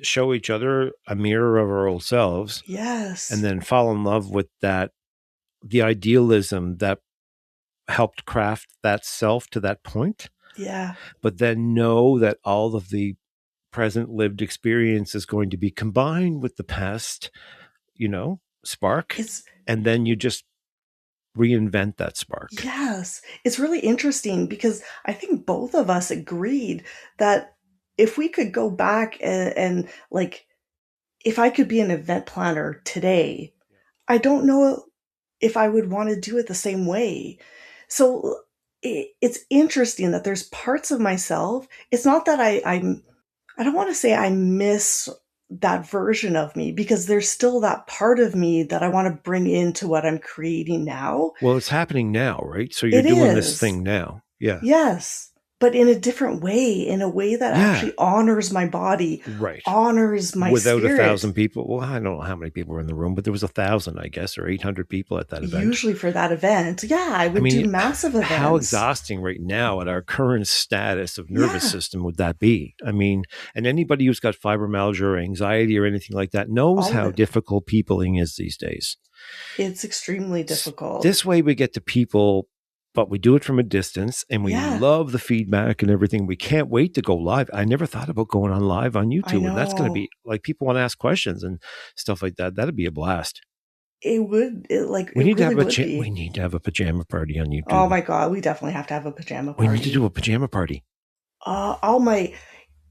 Speaker 1: show each other a mirror of our old selves, and
Speaker 2: yes,
Speaker 1: then fall in love with the idealism that helped craft that self to that point,
Speaker 2: yeah.
Speaker 1: but then know that all of the present lived experience is going to be combined with the past, spark.
Speaker 2: It's
Speaker 1: And then you just reinvent that spark.
Speaker 2: yes. It's really interesting because I think both of us agreed that if we could go back and like if I could be an event planner today, I don't know if I would want to do it the same way. So it's interesting that there's parts of myself. It's not that I don't want to say I miss that version of me because there's still that part of me that I want to bring into what I'm creating now.
Speaker 1: Well, it's happening now, right? So you're
Speaker 2: It
Speaker 1: doing this
Speaker 2: is.
Speaker 1: thing now. Yeah.
Speaker 2: Yes, but in a different way, in a way that
Speaker 1: Yeah.
Speaker 2: actually honors my body,
Speaker 1: Right.
Speaker 2: honors my
Speaker 1: Without
Speaker 2: spirit.
Speaker 1: 1,000 people. Well, I don't know how many people were in the room, but there was 1,000, I guess, or 800 people at that event.
Speaker 2: Usually for that event, yeah, I
Speaker 1: I
Speaker 2: would do
Speaker 1: mean,
Speaker 2: massive
Speaker 1: how
Speaker 2: events.
Speaker 1: exhausting right now at our current status of nervous
Speaker 2: Yeah,
Speaker 1: system would that be? I mean, and anybody who's got fibromyalgia or anxiety or anything like that knows
Speaker 2: all of
Speaker 1: how
Speaker 2: it.
Speaker 1: difficult peopling is these days.
Speaker 2: It's extremely difficult.
Speaker 1: This way we get to people, but we do it from a distance and we
Speaker 2: Yeah,
Speaker 1: love the feedback and everything. We can't wait to go live. I never thought about going on live on
Speaker 2: I
Speaker 1: YouTube, and that's going to
Speaker 2: know.
Speaker 1: be like people want to ask questions and stuff like that. That'd be a blast.
Speaker 2: It really would
Speaker 1: We
Speaker 2: be.
Speaker 1: need to have a pajama party on
Speaker 2: Oh
Speaker 1: YouTube.
Speaker 2: my god, we definitely have to have a pajama
Speaker 1: We need to do
Speaker 2: party.
Speaker 1: a pajama party.
Speaker 2: All my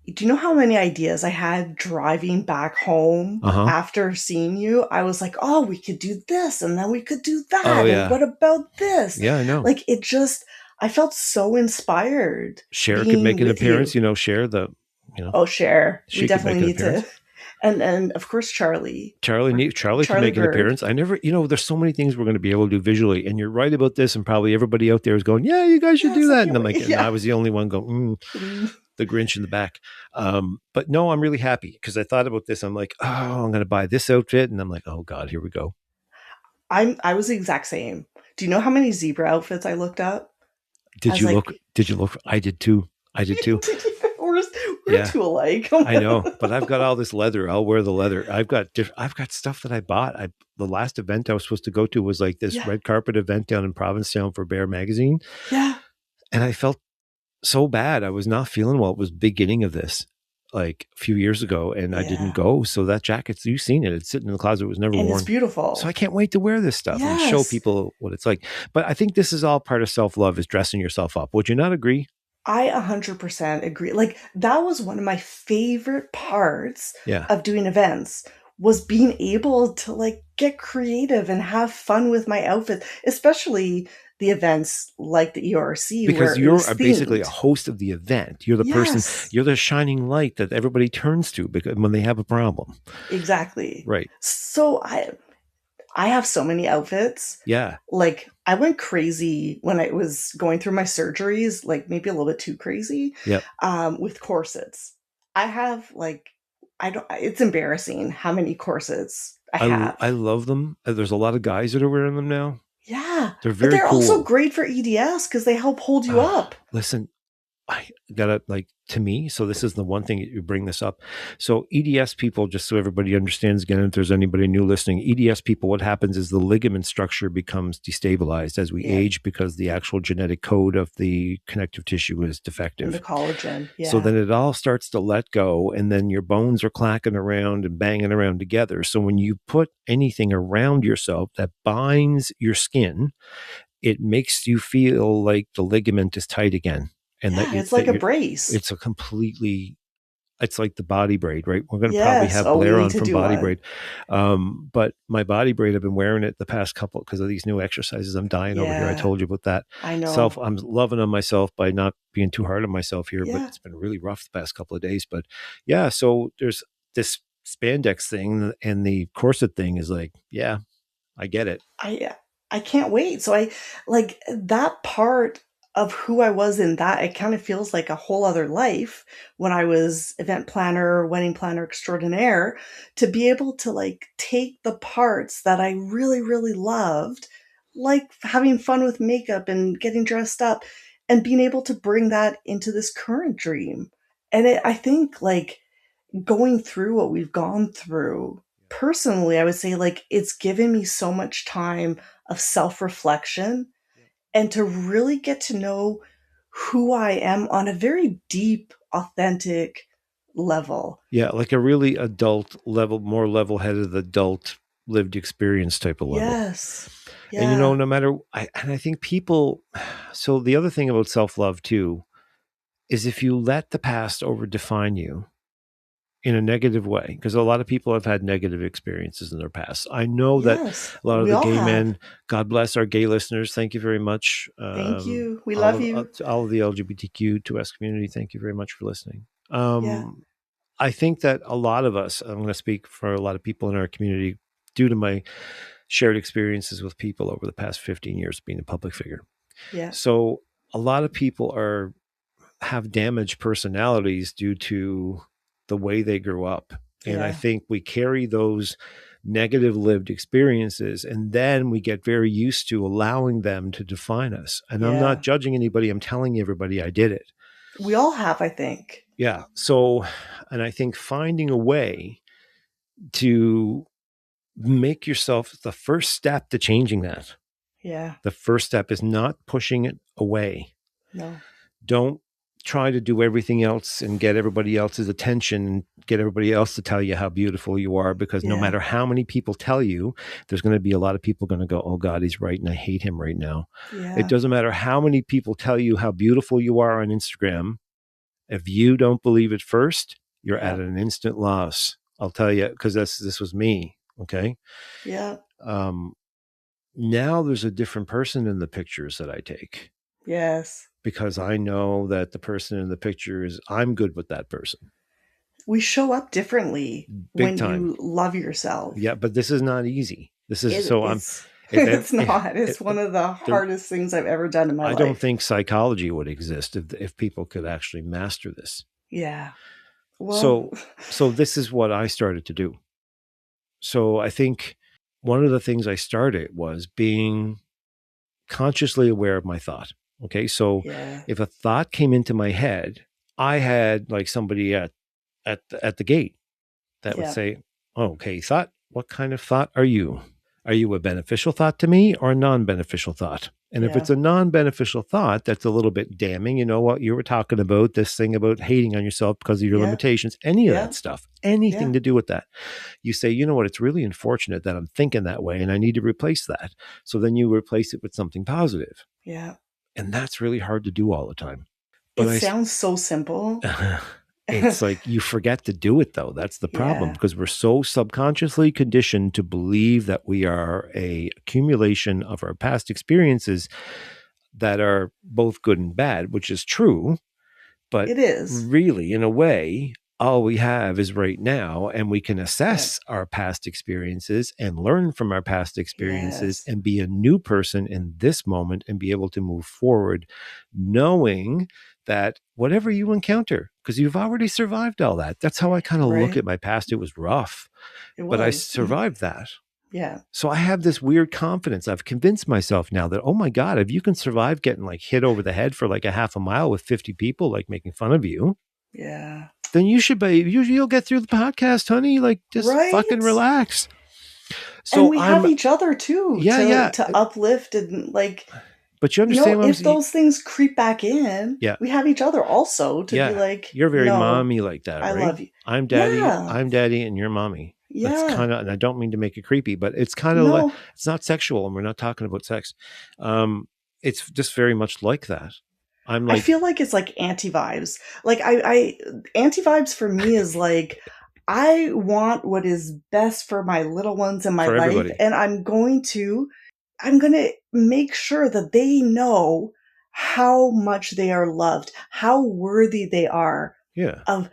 Speaker 2: Do you know how many ideas I had driving back home
Speaker 1: Uh-huh.
Speaker 2: after seeing you? I was like, "Oh, we could do this and then we could do
Speaker 1: Oh
Speaker 2: that and
Speaker 1: yeah.
Speaker 2: what about this?"
Speaker 1: Yeah, I know.
Speaker 2: Like it just I felt so inspired
Speaker 1: Cher could make
Speaker 2: being
Speaker 1: an
Speaker 2: with
Speaker 1: appearance,
Speaker 2: you.
Speaker 1: Cher you know,
Speaker 2: Oh, Cher. We
Speaker 1: she could make
Speaker 2: definitely
Speaker 1: an
Speaker 2: need to
Speaker 1: appearance.
Speaker 2: and of course Charlie or
Speaker 1: Charlie could
Speaker 2: Charlie
Speaker 1: make an
Speaker 2: Bird.
Speaker 1: appearance. I never, there's so many things we're going to be able to do visually, and you're right about this. And probably everybody out there is going, "Yeah, you guys should do
Speaker 2: Yes, I
Speaker 1: that." And
Speaker 2: can't
Speaker 1: I'm like,
Speaker 2: wait.
Speaker 1: and I
Speaker 2: Yeah.
Speaker 1: was the only one going,
Speaker 2: Mm.
Speaker 1: the Grinch in the back. But no, I'm really happy because I thought about this. I'm like, oh, I'm going to buy this outfit, and I'm like, oh God, here we go.
Speaker 2: I was the exact same. Do you know how many zebra outfits I looked up? I
Speaker 1: Did
Speaker 2: was
Speaker 1: you look?
Speaker 2: like,
Speaker 1: Did you look? I did too. I did too.
Speaker 2: we're, we're
Speaker 1: Yeah.
Speaker 2: too alike.
Speaker 1: I know, but I've got all this leather. I'll wear the leather. I've got stuff that I bought. The last event I was supposed to go to was like this
Speaker 2: Yeah,
Speaker 1: red carpet event down in Provincetown for Bear Magazine,
Speaker 2: yeah.
Speaker 1: and I felt so bad. I was not feeling well. It was the beginning of this, like a few years ago, and I didn't
Speaker 2: Yeah.
Speaker 1: go. So that jacket, you've seen it. It's sitting in the closet. It was never
Speaker 2: And it's
Speaker 1: worn. So I
Speaker 2: beautiful.
Speaker 1: can't wait to wear this stuff and show
Speaker 2: Yes.
Speaker 1: people what it's like. But I think this is all part of self-love, is dressing yourself up. Would you not agree?
Speaker 2: I 100% agree. Like that was one of my favorite parts
Speaker 1: Yeah.
Speaker 2: of doing events was being able to like get creative and have fun with my outfits, especially the events like the ERC
Speaker 1: Because
Speaker 2: where it was
Speaker 1: you're basically a
Speaker 2: themed.
Speaker 1: host of the event. You're the person,
Speaker 2: Yes,
Speaker 1: you're the shining light that everybody turns to because when they have a problem.
Speaker 2: exactly.
Speaker 1: Right.
Speaker 2: So I have so many outfits.
Speaker 1: Yeah.
Speaker 2: Like I went crazy when I was going through my surgeries, like maybe a little bit too crazy,
Speaker 1: Yep.
Speaker 2: with corsets. I have like I don't it's embarrassing how many corsets I
Speaker 1: I
Speaker 2: have.
Speaker 1: love them. There's a lot of guys that are wearing them now.
Speaker 2: Yeah,
Speaker 1: They're
Speaker 2: but
Speaker 1: very
Speaker 2: they're also
Speaker 1: cool.
Speaker 2: great for EDS because they help hold you up.
Speaker 1: Listen, I gotta, like, to me, so this is the one thing you bring this up. So EDS people, just so everybody understands again, if there's anybody new listening, EDS people, what happens is the ligament structure becomes destabilized as we
Speaker 2: Yeah,
Speaker 1: age because the actual genetic code of the connective tissue is
Speaker 2: and the
Speaker 1: defective.
Speaker 2: collagen.
Speaker 1: So
Speaker 2: Yeah,
Speaker 1: then it all starts to let go, and then your bones are clacking around and banging around together. So when you put anything around yourself that binds your skin, it makes you feel like the ligament is tight again, and
Speaker 2: yeah, it's
Speaker 1: that
Speaker 2: like a
Speaker 1: you're,
Speaker 2: brace.
Speaker 1: it's a completely, It's like the body braid, right? We're going to probably
Speaker 2: Yes.
Speaker 1: have
Speaker 2: Oh, we
Speaker 1: Blair
Speaker 2: need
Speaker 1: on
Speaker 2: to
Speaker 1: from
Speaker 2: do
Speaker 1: body
Speaker 2: one.
Speaker 1: braid. But my body braid, I've been wearing it the past couple because of these new exercises. I'm dying over here. I
Speaker 2: Yeah,
Speaker 1: told you about that.
Speaker 2: I know.
Speaker 1: I'm loving on myself by not being too hard on myself here, but
Speaker 2: Yeah.
Speaker 1: it's been really rough the past couple of days. But yeah, so there's this spandex thing, and the corset thing is like, yeah, I get it.
Speaker 2: I I can't wait. So I like that part of who I was in that. It kind of feels like a whole other life when I was event planner, wedding planner extraordinaire, to be able to like take the parts that I really, really loved, like having fun with makeup and getting dressed up, and being able to bring that into this current dream. And I think like going through what we've gone through, personally, I would say like it's given me so much time of self reflection and to really get to know who I am on a very deep, authentic level.
Speaker 1: Yeah, like a really adult level, more level headed adult lived experience type of level.
Speaker 2: Yes.
Speaker 1: And
Speaker 2: Yeah.
Speaker 1: no matter, I think people, so the other thing about self love too is if you let the past over define you in a negative way, because a lot of people have had negative experiences in their past. I know that
Speaker 2: Yes.
Speaker 1: a lot of
Speaker 2: We
Speaker 1: the
Speaker 2: all
Speaker 1: gay
Speaker 2: have.
Speaker 1: men, God bless our gay listeners, thank you very much.
Speaker 2: Thank you. We love you.
Speaker 1: All of the LGBTQ2S community, thank you very much for listening.
Speaker 2: Yeah.
Speaker 1: I think that a lot of us, I'm going to speak for a lot of people in our community due to my shared experiences with people over the past 15 years being a public figure.
Speaker 2: Yeah.
Speaker 1: So a lot of people have damaged personalities due to the way they grew up. And I
Speaker 2: Yeah.
Speaker 1: think we carry those negative lived experiences and then we get very used to allowing them to define us. And I'm not
Speaker 2: Yeah.
Speaker 1: judging anybody. I'm telling everybody I did it.
Speaker 2: We all have, I think.
Speaker 1: Yeah. So, and I think finding a way to make yourself the first step to changing that.
Speaker 2: Yeah.
Speaker 1: The first step is not pushing it away.
Speaker 2: No.
Speaker 1: Don't try to do everything else and get everybody else's attention and get everybody else to tell you how beautiful you are, because no
Speaker 2: Yeah.
Speaker 1: matter how many people tell you, there's going to be a lot of people going to go, oh God, he's right and I hate him right now. It
Speaker 2: Yeah.
Speaker 1: doesn't matter how many people tell you how beautiful you are on Instagram. If you don't believe it first, you're at
Speaker 2: Yeah.
Speaker 1: an instant loss. I'll tell you, because this was me. Okay.
Speaker 2: Yeah.
Speaker 1: Um, Now there's a different person in the pictures that I take
Speaker 2: Yes.
Speaker 1: because I know that the person in the picture is, I'm good with that person.
Speaker 2: We show up differently
Speaker 1: Big
Speaker 2: when
Speaker 1: time.
Speaker 2: you love yourself.
Speaker 1: Yeah, but this is not easy. This is so I'm
Speaker 2: It's
Speaker 1: if
Speaker 2: it's not. It's
Speaker 1: if
Speaker 2: one of the
Speaker 1: there
Speaker 2: hardest things I've ever done in my
Speaker 1: I don't
Speaker 2: life.
Speaker 1: think psychology would exist if people could actually master this.
Speaker 2: Yeah. Well,
Speaker 1: So this is what I started to do. So I think one of the things I started was being consciously aware of my thought. Okay. So
Speaker 2: yeah.
Speaker 1: if a thought came into my head, I had like somebody at the gate that would
Speaker 2: Yeah.
Speaker 1: say, oh, okay, thought, what kind of thought are you? Are you a beneficial thought to me or a non beneficial thought? And if
Speaker 2: Yeah.
Speaker 1: it's a non beneficial thought, that's a little bit damning. You know what you were talking about, this thing about hating on yourself because of your
Speaker 2: Yeah.
Speaker 1: limitations, any of
Speaker 2: Yeah.
Speaker 1: that stuff, anything
Speaker 2: Yeah.
Speaker 1: to do with that. You say, you know what, it's really unfortunate that I'm thinking that way and I need to replace that. So then you replace it with something positive.
Speaker 2: Yeah.
Speaker 1: And that's really hard to do all the time. But
Speaker 2: It sounds so simple.
Speaker 1: it's like you forget to do it though. That's the problem
Speaker 2: Yeah.
Speaker 1: because we're so subconsciously conditioned to believe that we are a accumulation of our past experiences that are both good and bad, which is true. But
Speaker 2: It is.
Speaker 1: really, in a way, all we have is right now, and we can
Speaker 2: Yeah.
Speaker 1: assess our past experiences and learn from our past experiences
Speaker 2: Yes.
Speaker 1: and be a new person in this moment and be able to move forward, knowing that whatever you encounter, because you've already survived all that. That's how I kind of look
Speaker 2: Right?
Speaker 1: at my past. It was rough,
Speaker 2: It
Speaker 1: but I
Speaker 2: was.
Speaker 1: survived that.
Speaker 2: Yeah.
Speaker 1: So I have this weird confidence. I've convinced myself now that, oh my God, if you can survive getting like hit over the head for like a half a mile with 50 people like making fun of you,
Speaker 2: Yeah.
Speaker 1: then you should be, you'll get through the podcast, honey. Like just fucking
Speaker 2: Right?
Speaker 1: relax.
Speaker 2: And
Speaker 1: So
Speaker 2: we have
Speaker 1: I'm,
Speaker 2: each other too
Speaker 1: yeah, yeah.
Speaker 2: to uplift and like,
Speaker 1: But you understand what I'm
Speaker 2: if
Speaker 1: saying?
Speaker 2: those things creep back in,
Speaker 1: Yeah.
Speaker 2: we have each other also to be
Speaker 1: Yeah.
Speaker 2: like,
Speaker 1: You're very
Speaker 2: no,
Speaker 1: mommy like that,
Speaker 2: I
Speaker 1: right?
Speaker 2: love you.
Speaker 1: I'm
Speaker 2: Yeah.
Speaker 1: daddy and you're mommy. That's
Speaker 2: Yeah.
Speaker 1: kind of, and I don't mean to make it creepy, but it's kind of like,
Speaker 2: No.
Speaker 1: it's not sexual and we're not talking about sex. It's just very much like that. I'm
Speaker 2: I
Speaker 1: like,
Speaker 2: feel like it's like anti-vibes. Like I anti-vibes for me is like I want what is best for my little ones in my
Speaker 1: for
Speaker 2: life,
Speaker 1: everybody.
Speaker 2: and I'm going to make sure that they know how much they are loved, how worthy they are
Speaker 1: Yeah.
Speaker 2: of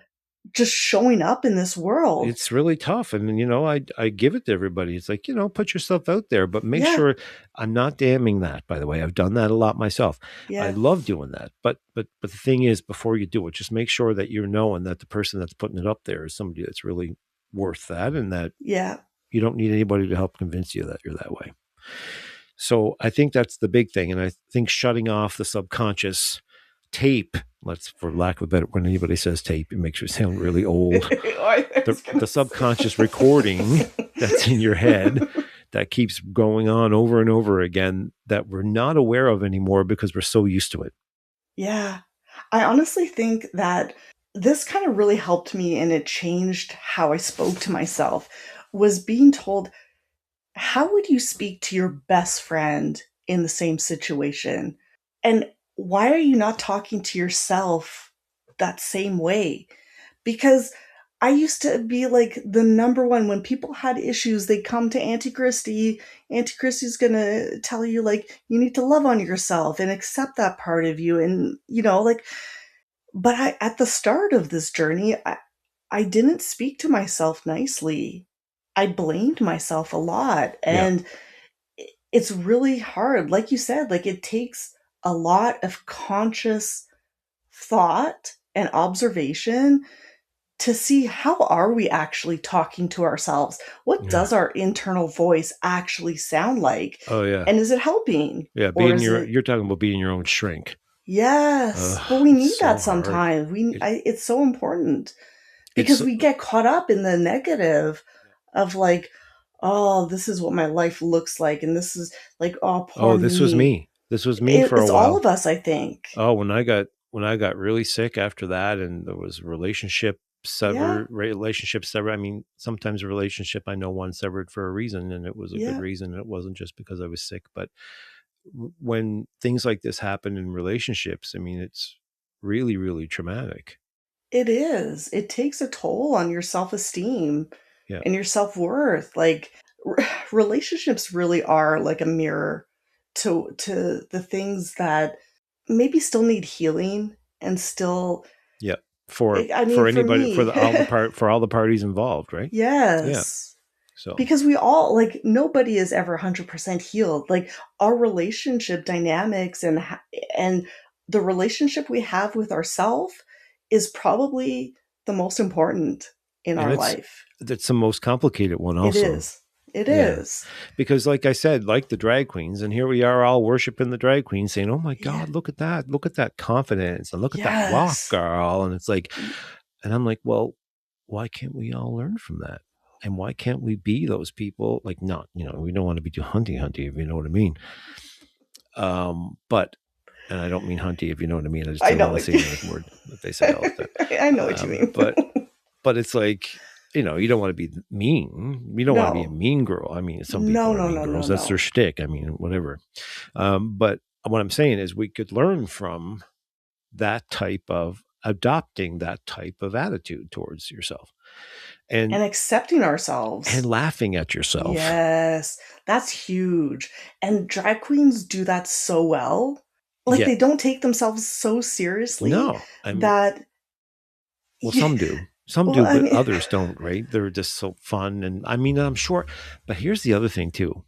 Speaker 2: just showing up in this world.
Speaker 1: It's really tough. And, I give it to everybody. It's like, put yourself out there, but make
Speaker 2: Yeah.
Speaker 1: sure I'm not damning that, by the way. I've done that a lot myself. I
Speaker 2: Yeah.
Speaker 1: love doing that. But the thing is, before you do it, just make sure that you're knowing that the person that's putting it up there is somebody that's really worth that, and that
Speaker 2: Yeah.
Speaker 1: you don't need anybody to help convince you that you're that way. So I think that's the big thing. And I think shutting off the subconscious tape, let's, for lack of a better, when anybody says tape, it makes you sound really old.
Speaker 2: I
Speaker 1: The,
Speaker 2: was gonna
Speaker 1: the subconscious recording that's in your head
Speaker 2: say.
Speaker 1: that keeps going on over and over again that we're not aware of anymore because we're so used to it.
Speaker 2: Yeah. I honestly think that this kind of really helped me and it changed how I spoke to myself was being told, how would you speak to your best friend in the same situation? And why are you not talking to yourself that same way? Because I used to be like the number one when people had issues, they come to Auntie Cristie. Auntie Christie's gonna tell you like you need to love on yourself and accept that part of you, and like. But I, at the start of this journey, I didn't speak to myself nicely. I blamed myself a lot,
Speaker 1: Yeah.
Speaker 2: and it's really hard. Like you said, like it takes a lot of conscious thought and observation to see how are we actually talking to ourselves? What
Speaker 1: Yeah.
Speaker 2: does our internal voice actually sound like?
Speaker 1: Oh, yeah.
Speaker 2: And is it helping?
Speaker 1: Yeah.
Speaker 2: Or is it
Speaker 1: You're talking about being your own shrink.
Speaker 2: yes, but we
Speaker 1: It's
Speaker 2: need
Speaker 1: so
Speaker 2: that
Speaker 1: hard.
Speaker 2: sometimes.
Speaker 1: It,
Speaker 2: It's so important
Speaker 1: it's,
Speaker 2: because we get caught up in the negative of like, oh, this is what my life looks like and this is like, oh, poor
Speaker 1: oh, this was
Speaker 2: me.
Speaker 1: me. This was me for a
Speaker 2: It's all
Speaker 1: while.
Speaker 2: of us, I think.
Speaker 1: Oh, when I got really sick after that, and there was
Speaker 2: Yeah,
Speaker 1: relationship severed. I mean, sometimes a relationship, I know one severed for a reason, and it was a good
Speaker 2: yeah.
Speaker 1: reason. It wasn't just because I was sick. But when things like this happen in relationships, I mean, it's really, really traumatic.
Speaker 2: It is. It takes a toll on your self-esteem
Speaker 1: Yeah.
Speaker 2: and your self-worth. Like relationships really are like a mirror to the things that maybe still need healing and still
Speaker 1: Yeah.
Speaker 2: I
Speaker 1: For
Speaker 2: mean for
Speaker 1: anybody,
Speaker 2: me.
Speaker 1: for all the parties involved, right? Yeah.
Speaker 2: Yes.
Speaker 1: So
Speaker 2: Because we all like nobody is ever 100% healed. Like our relationship dynamics and the relationship we have with ourselves is probably the most important in
Speaker 1: and
Speaker 2: our life.
Speaker 1: that's the most complicated one
Speaker 2: It
Speaker 1: also.
Speaker 2: is. It
Speaker 1: Yeah.
Speaker 2: is.
Speaker 1: Because like I said, like the drag queens, and here we are all worshiping the drag queens saying, oh my
Speaker 2: Yeah.
Speaker 1: God, look at that confidence and look at that rock
Speaker 2: Yes.
Speaker 1: girl. And it's like,
Speaker 2: Y-
Speaker 1: and I'm like, well, why can't we all learn from that? And why can't we be those people? Like, not, we don't want to be too hunty, if you know what I mean. But, and I don't mean hunty, if you know what I mean. I just
Speaker 2: I
Speaker 1: don't
Speaker 2: know
Speaker 1: want to
Speaker 2: what
Speaker 1: say another word that they say all the time.
Speaker 2: I know what you mean.
Speaker 1: But it's like, you don't want to be mean. You don't want to be a
Speaker 2: No.
Speaker 1: mean girl. I mean, some people
Speaker 2: No,
Speaker 1: are
Speaker 2: no,
Speaker 1: mean
Speaker 2: no, no,
Speaker 1: girls. That's their
Speaker 2: no.
Speaker 1: shtick. I mean, whatever. But what I'm saying is we could learn from that type of adopting that type of attitude towards yourself, and
Speaker 2: And accepting ourselves.
Speaker 1: laughing at yourself.
Speaker 2: Yes, that's huge. And drag queens do that so well. Like
Speaker 1: Yeah.
Speaker 2: they don't take themselves so seriously
Speaker 1: No, I mean,
Speaker 2: that
Speaker 1: well,
Speaker 2: yeah,
Speaker 1: some
Speaker 2: well,
Speaker 1: do,
Speaker 2: I
Speaker 1: but
Speaker 2: mean,
Speaker 1: others don't, right? They're just so fun. And I mean, I'm sure, but here's the other thing too.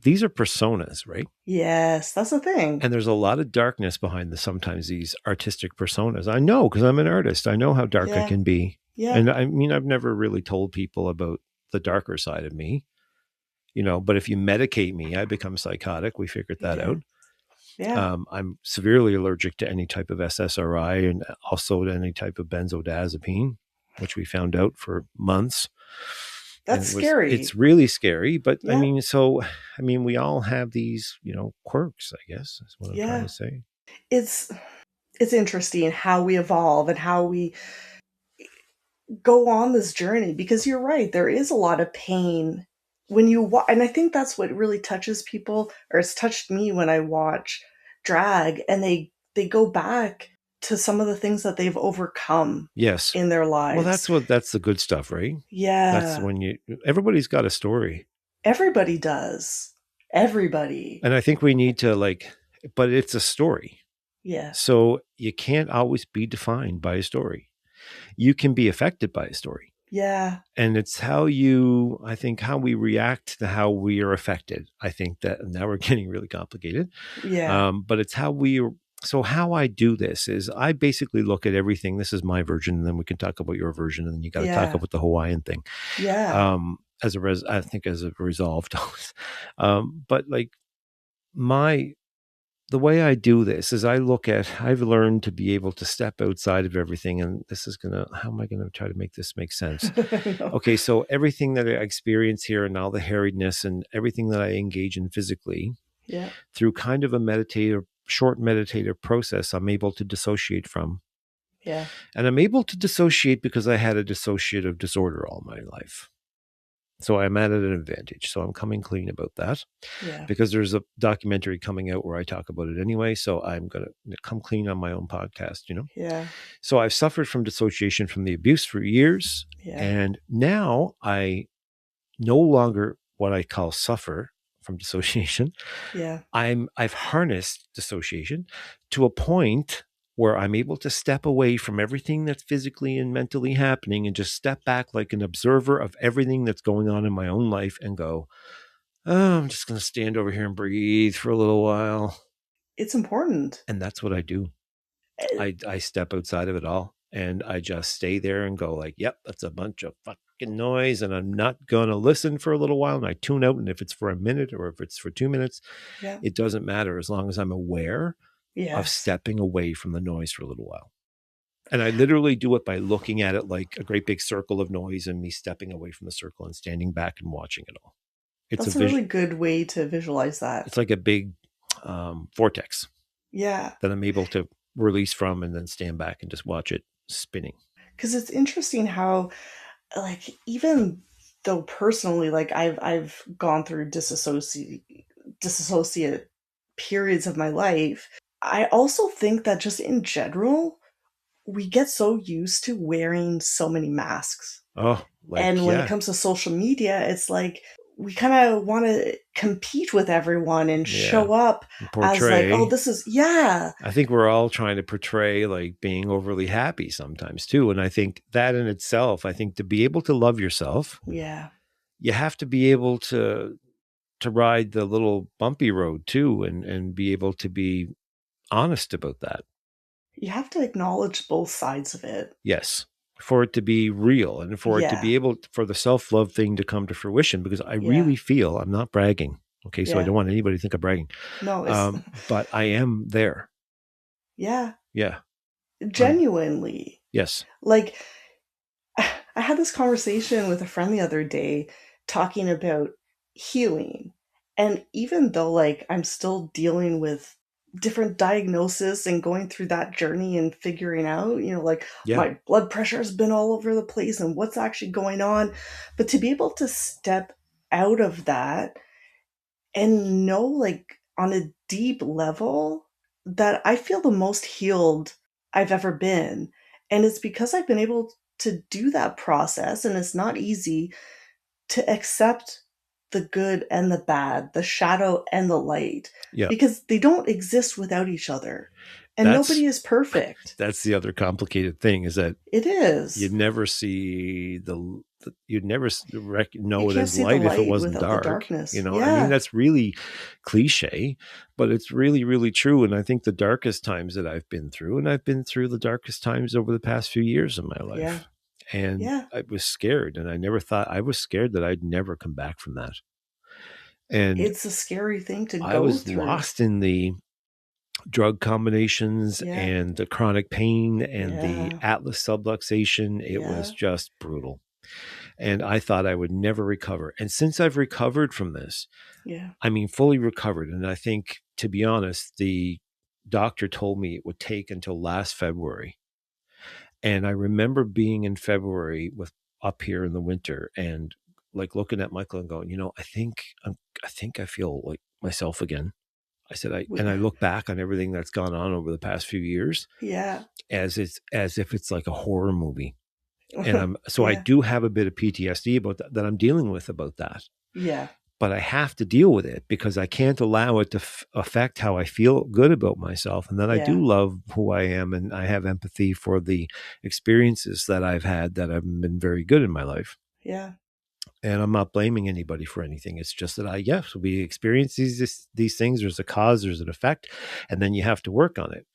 Speaker 1: These are personas, right?
Speaker 2: yes, that's the thing.
Speaker 1: And there's a lot of darkness behind sometimes these artistic personas. I know because I'm an artist. I know how dark I
Speaker 2: Yeah,
Speaker 1: can be.
Speaker 2: yeah,
Speaker 1: And I mean, I've never really told people about the darker side of me, but if you medicate me, I become psychotic. We figured that
Speaker 2: yeah,
Speaker 1: out.
Speaker 2: yeah.
Speaker 1: I'm severely allergic to any type of SSRI and also to any type of benzodiazepine, which we found out for months. And
Speaker 2: That's
Speaker 1: it's
Speaker 2: scary.
Speaker 1: really scary. But I
Speaker 2: Yeah,
Speaker 1: mean, we all have these, quirks, I guess is what I'm trying
Speaker 2: yeah.
Speaker 1: to say.
Speaker 2: It's it's interesting how we evolve and how we go on this journey because you're right, there is a lot of pain when and I think that's what really touches people or it's touched me when I watch drag and they go back to some of the things that they've overcome
Speaker 1: Yes.
Speaker 2: in their
Speaker 1: Well,
Speaker 2: lives.
Speaker 1: that's the good stuff, right? That's
Speaker 2: Yeah.
Speaker 1: when everybody's got a story.
Speaker 2: Everybody does. Everybody.
Speaker 1: And I think we need to but it's a story.
Speaker 2: Yeah.
Speaker 1: So you can't always be defined by a story. You can be affected by a story.
Speaker 2: Yeah.
Speaker 1: And it's I think, how we react to how we are affected. I think that now we're getting really complicated.
Speaker 2: Yeah.
Speaker 1: But it's so how I do this is I basically look at everything. This is my version, and then we can talk about your version, and then you got to talk
Speaker 2: Yeah.
Speaker 1: about the Hawaiian thing.
Speaker 2: Yeah.
Speaker 1: I think as a resolved. But like the way I do this is I've learned to be able to step outside of everything. And how am I going to try to make this make sense?
Speaker 2: No.
Speaker 1: Okay. So everything that I experience here and all the harriedness and everything that I engage in physically
Speaker 2: Yeah.
Speaker 1: through kind of short meditative process, I'm able to dissociate from.
Speaker 2: Yeah.
Speaker 1: And I'm able to dissociate because I had a dissociative disorder all my life. So I'm at an advantage. So I'm coming clean about that.
Speaker 2: Yeah.
Speaker 1: Because there's a documentary coming out where I talk about it anyway. So I'm going to come clean on my own podcast.
Speaker 2: Yeah.
Speaker 1: So I've suffered from dissociation from the abuse for years.
Speaker 2: Yeah.
Speaker 1: And now I no longer what I call suffer from dissociation.
Speaker 2: Yeah.
Speaker 1: I've harnessed dissociation to a point where I'm able to step away from everything that's physically and mentally happening and just step back like an observer of everything that's going on in my own life and go, oh, I'm just going to stand over here and breathe for a little while.
Speaker 2: It's important.
Speaker 1: And that's what I do. I step outside of it all and I just stay there and go like, yep, that's a bunch of fucking noise and I'm not going to listen for a little while. And I tune out. And if it's for a minute or if it's for 2 minutes,
Speaker 2: Yeah.
Speaker 1: it doesn't matter as long as I'm aware of
Speaker 2: Yes.
Speaker 1: stepping away from the noise for a little while. And I literally do it by looking at it like a great big circle of noise and me stepping away from the circle and standing back and watching it all.
Speaker 2: That's a really good way to visualize that.
Speaker 1: It's like a big vortex.
Speaker 2: Yeah.
Speaker 1: That I'm able to release from and then stand back and just watch it spinning.
Speaker 2: Because it's interesting how, like, even though personally, like, I've gone through disassociate periods of my life, I also think that just in general, we get so used to wearing so many masks.
Speaker 1: Oh,
Speaker 2: and when it comes to social media, it's like we kind of want to compete with everyone and show up as like, oh, this is, yeah.
Speaker 1: I think we're all trying to portray like being overly happy sometimes too. And I think that in itself, I think to be able to love yourself,
Speaker 2: yeah,
Speaker 1: you have to be able to ride the little bumpy road too and be able to be honest about that.
Speaker 2: You have to acknowledge both sides of it.
Speaker 1: Yes. For it to be real and for it to be able for the self-love thing to come to fruition, because I really feel I'm not bragging. Okay. So I don't want anybody to think I'm bragging.
Speaker 2: No,
Speaker 1: but I am there.
Speaker 2: Yeah.
Speaker 1: Yeah.
Speaker 2: Genuinely.
Speaker 1: Yes.
Speaker 2: Like, I had this conversation with a friend the other day talking about healing. And even though like I'm still dealing with different diagnosis and going through that journey and figuring out, like my blood pressure has been all over the place and what's actually going on. But to be able to step out of that and know, like, on a deep level that I feel the most healed I've ever been. And it's because I've been able to do that process, and it's not easy to accept the good and the bad, the shadow and the light, because they don't exist without each other. And nobody is perfect.
Speaker 1: That's the other complicated thing, is that
Speaker 2: it is.
Speaker 1: You'd never see you'd never know it as light if it wasn't dark.
Speaker 2: The darkness.
Speaker 1: I mean, that's really cliche, but it's really, really true. And I think the darkest times that I've been through, and I've been through the darkest times over the past few years of my life. And I was scared, and I was scared that I'd never come back from that. And
Speaker 2: it's a scary thing to go through.
Speaker 1: I was lost in the drug combinations and the chronic pain and the atlas subluxation. It was just brutal. And I thought I would never recover. And since I've recovered from this, I mean, fully recovered. And I think, to be honest, the doctor told me it would take until last February. And I remember being in February up here in the winter and like looking at Michael and going, I think I feel like myself again. I said,
Speaker 2: We,
Speaker 1: and I look back on everything that's gone on over the past few years
Speaker 2: yeah.
Speaker 1: as if it's like a horror movie. And so I
Speaker 2: Yeah.
Speaker 1: do have a bit of PTSD about that I'm dealing with about that.
Speaker 2: Yeah.
Speaker 1: But I have to deal with it because I can't allow it to affect how I feel good about myself. And that I
Speaker 2: Yeah.
Speaker 1: do love who I am, and I have empathy for the experiences that I've had that have been very good in my life.
Speaker 2: Yeah.
Speaker 1: And I'm not blaming anybody for anything. It's just that yes, we experience these things. There's a cause, there's an effect, and then you have to work on it.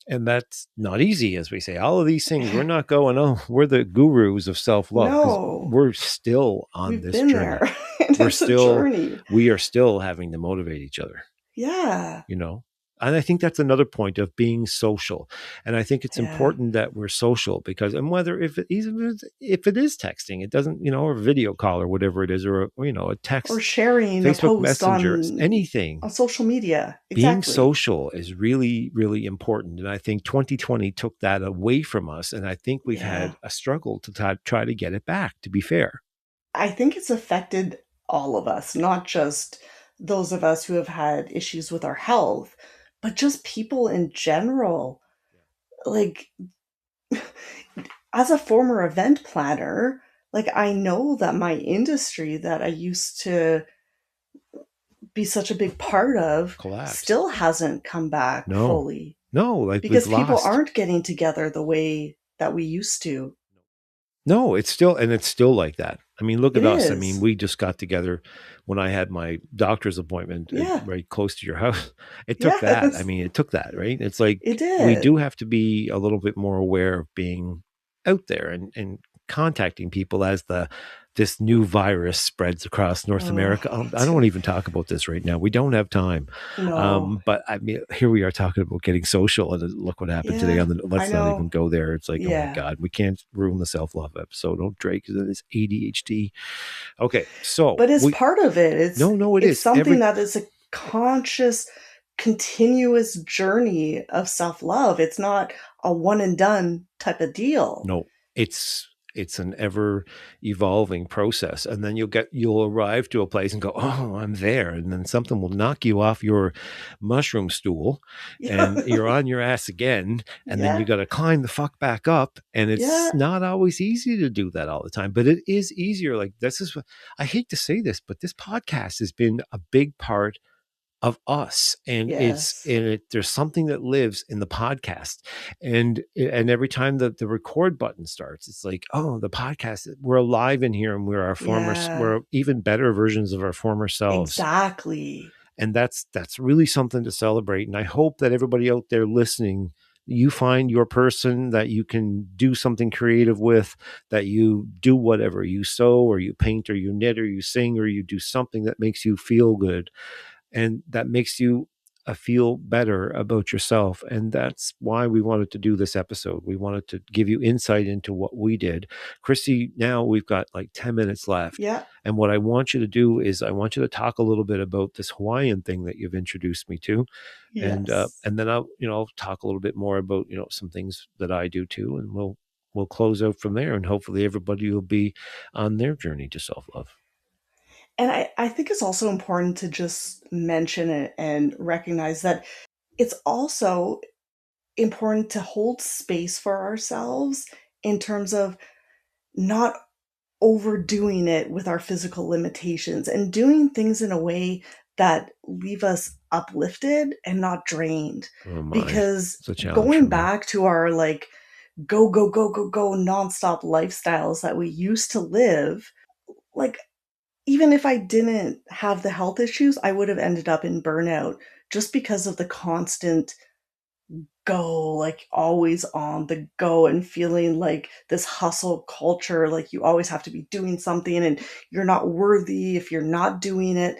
Speaker 1: And that's not easy, as we say. All of these things, we're not going, oh, we're the gurus of self-love, because
Speaker 2: No,
Speaker 1: we're still on
Speaker 2: we've
Speaker 1: this
Speaker 2: been there.
Speaker 1: journey.
Speaker 2: And it's a journey.
Speaker 1: We are still having to motivate each other,
Speaker 2: Yeah.
Speaker 1: you know? And I think that's another point of being social. And I think it's
Speaker 2: Yeah.
Speaker 1: important that we're social because, and whether even if it is texting, it doesn't, or video call or whatever it is, or, a
Speaker 2: Or
Speaker 1: text,
Speaker 2: sharing a
Speaker 1: Facebook
Speaker 2: post
Speaker 1: Messenger,
Speaker 2: on
Speaker 1: anything.
Speaker 2: social media.
Speaker 1: Being
Speaker 2: Exactly.
Speaker 1: social is really, really important. And I think 2020 took that away from us. And I think we've
Speaker 2: Yeah.
Speaker 1: had a struggle to try to get it back, to be fair.
Speaker 2: I think it's affected all of us, not just those of us who have had issues with our health, but just people in general. Like, as a former event planner, like, I know that my industry that I used to be such a big part of
Speaker 1: Collapsed.
Speaker 2: still hasn't come back
Speaker 1: No,
Speaker 2: fully
Speaker 1: no, like we've
Speaker 2: because people
Speaker 1: lost.
Speaker 2: aren't getting together the way that we used to.
Speaker 1: No, it's still like that. I mean, look
Speaker 2: It
Speaker 1: at us. I mean,
Speaker 2: is.
Speaker 1: we just got together when I had my doctor's appointment
Speaker 2: Yeah.
Speaker 1: right close to your house. It took that. I
Speaker 2: Yes.
Speaker 1: mean, it took that, right? It's like
Speaker 2: It
Speaker 1: we do
Speaker 2: did.
Speaker 1: have to be a little bit more aware of being out there and contacting people as this new virus spreads across North
Speaker 2: Oh,
Speaker 1: America. I don't want to even talk about this right now. We don't have time.
Speaker 2: no.
Speaker 1: But I mean, here we are talking about getting social, and look what happened today.
Speaker 2: Yeah, I
Speaker 1: Let's not even
Speaker 2: know.
Speaker 1: go there. It's like, oh my
Speaker 2: Yeah.
Speaker 1: god, we can't ruin the self love episode. Don't Drake because it's ADHD. Okay, so
Speaker 2: But it's part of it.
Speaker 1: no, it
Speaker 2: It's
Speaker 1: is
Speaker 2: something that is a conscious, continuous journey of self-love. It's not a one and done type of deal.
Speaker 1: no, it's an ever evolving process, and then you'll arrive to a place and go, oh, I'm there, and then something will knock you off your mushroom stool, and
Speaker 2: Yeah.
Speaker 1: you're on your ass again, and then you
Speaker 2: Yeah.
Speaker 1: got to climb the fuck back up, and it's
Speaker 2: Yeah.
Speaker 1: not always easy to do that all the time, but it is easier. Like this is what I hate to say this, but this podcast has been a big part of us, and
Speaker 2: Yes.
Speaker 1: there's something that lives in the podcast, and every time the record button starts, it's like, oh, the podcast, we're alive in here, and
Speaker 2: Yeah.
Speaker 1: we're even better versions of our former selves,
Speaker 2: Exactly.
Speaker 1: and that's really something to celebrate. And I hope that everybody out there listening, you find your person that you can do something creative with, that you do whatever, you sew or you paint or you knit or you sing or you do something that makes you feel good and that makes you feel better about yourself. And that's why we wanted to do this episode. We wanted to give you insight into what we did. Cristie, now we've got like 10 minutes left.
Speaker 2: Yeah.
Speaker 1: And what I want you to do is I want you to talk a little bit about this Hawaiian thing that you've introduced me to.
Speaker 2: Yes.
Speaker 1: And then I'll talk a little bit more about, some things that I do too. And we'll close out from there. And hopefully everybody will be on their journey to self-love.
Speaker 2: And I think it's also important to just mention it and recognize that it's also important to hold space for ourselves in terms of not overdoing it with our physical limitations and doing things in a way that leave us uplifted and not drained.
Speaker 1: Oh my,
Speaker 2: Because
Speaker 1: it's a challenge for
Speaker 2: going
Speaker 1: me.
Speaker 2: back to our like go, go, go, go, go nonstop lifestyles that we used to live, like even if I didn't have the health issues, I would have ended up in burnout just because of the constant go, like always on the go and feeling like this hustle culture, like you always have to be doing something and you're not worthy if you're not doing it.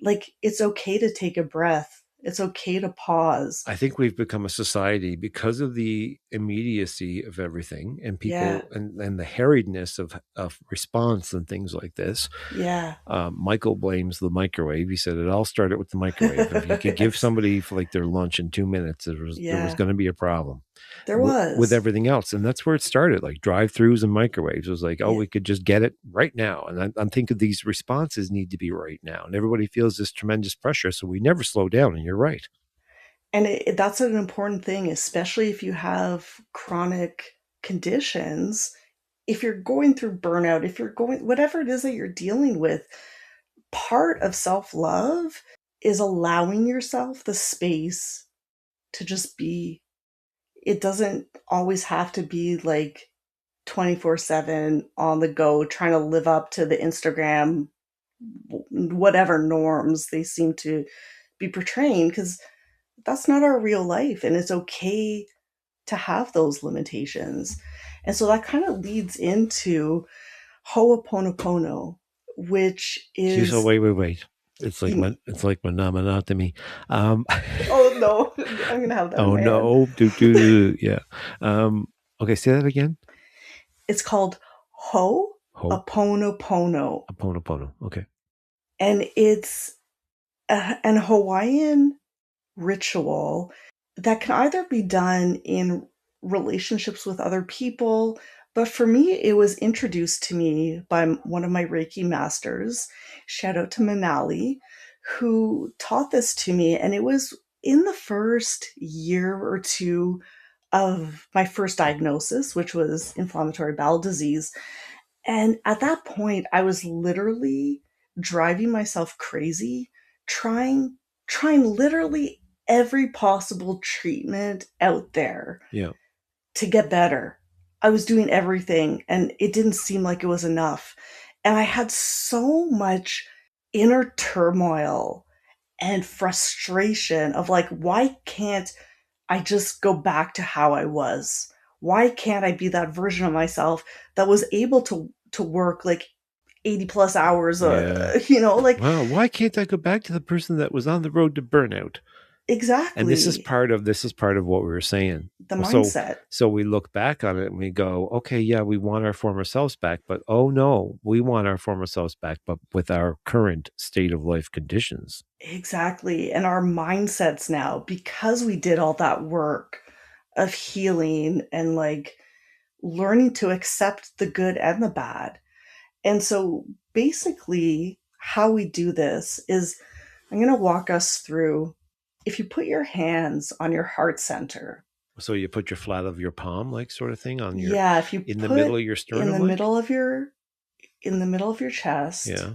Speaker 2: Like it's okay to take a breath. It's okay to pause.
Speaker 1: I think we've become a society because of the immediacy of everything and
Speaker 2: Yeah.
Speaker 1: people and the harriedness of response and things like this.
Speaker 2: Yeah.
Speaker 1: Michael blames the microwave. He said it all started with the microwave. If you could give
Speaker 2: Yes.
Speaker 1: somebody for like their lunch in 2 minutes, there was
Speaker 2: Yeah.
Speaker 1: going to be a problem.
Speaker 2: There
Speaker 1: with
Speaker 2: was.
Speaker 1: everything else. And that's where it started, like drive-throughs and microwaves. It was like, oh,
Speaker 2: Yeah.
Speaker 1: we could just get it right now. And I'm thinking these responses need to be right now. And everybody feels this tremendous pressure. So we never slow down. And you're right.
Speaker 2: And that's an important thing, especially if you have chronic conditions. If you're going through burnout, if you're going, whatever it is that you're dealing with, part of self love is allowing yourself the space to just be. It doesn't always have to be like 24/7 on the go, trying to live up to the Instagram, whatever norms they seem to be portraying, because that's not our real life. And it's okay to have those limitations. And so that kind of leads into Ho'oponopono, which
Speaker 1: She's, oh,
Speaker 2: is,
Speaker 1: wait.
Speaker 2: you,
Speaker 1: It's like monotony. Um,
Speaker 2: oh no, I'm going to have that in
Speaker 1: oh
Speaker 2: my head.
Speaker 1: no, yeah. Okay, say that again.
Speaker 2: It's called
Speaker 1: Ho,
Speaker 2: Ho'oponopono.
Speaker 1: Oponopono. Okay.
Speaker 2: And it's an Hawaiian ritual that can either be done in relationships with other people, but for me, it was introduced to me by one of my Reiki masters. Shout out to Manali, who taught this to me. And it was in the first year or two of my first diagnosis, which was inflammatory bowel disease. And at that point, I was literally driving myself crazy, trying literally every possible treatment out there
Speaker 1: Yeah.
Speaker 2: to get better. I was doing everything and it didn't seem like it was enough. And I had so much inner turmoil and frustration of like, why can't I just go back to how I was? Why can't I be that version of myself that was able to work like 80 plus hours,
Speaker 1: Yeah.
Speaker 2: like
Speaker 1: Wow. Why can't I go back to the person that was on the road to burnout? And
Speaker 2: exactly
Speaker 1: this is part of what we were saying.
Speaker 2: the
Speaker 1: So
Speaker 2: mindset.
Speaker 1: so we look back on it and we go, okay, yeah, we want our former selves back, but oh no, we want our former selves back, but with our current state of life conditions.
Speaker 2: Exactly. And our mindsets now, because we did all that work of healing and like learning to accept the good and the bad. And so basically, how we do this is I'm going to walk us through. If you put your hands on your heart center,
Speaker 1: So you put your flat of your palm, like sort of thing, on your
Speaker 2: yeah, if you
Speaker 1: in the middle
Speaker 2: put
Speaker 1: of your
Speaker 2: in the
Speaker 1: sternum, like,
Speaker 2: middle of your chest,
Speaker 1: yeah,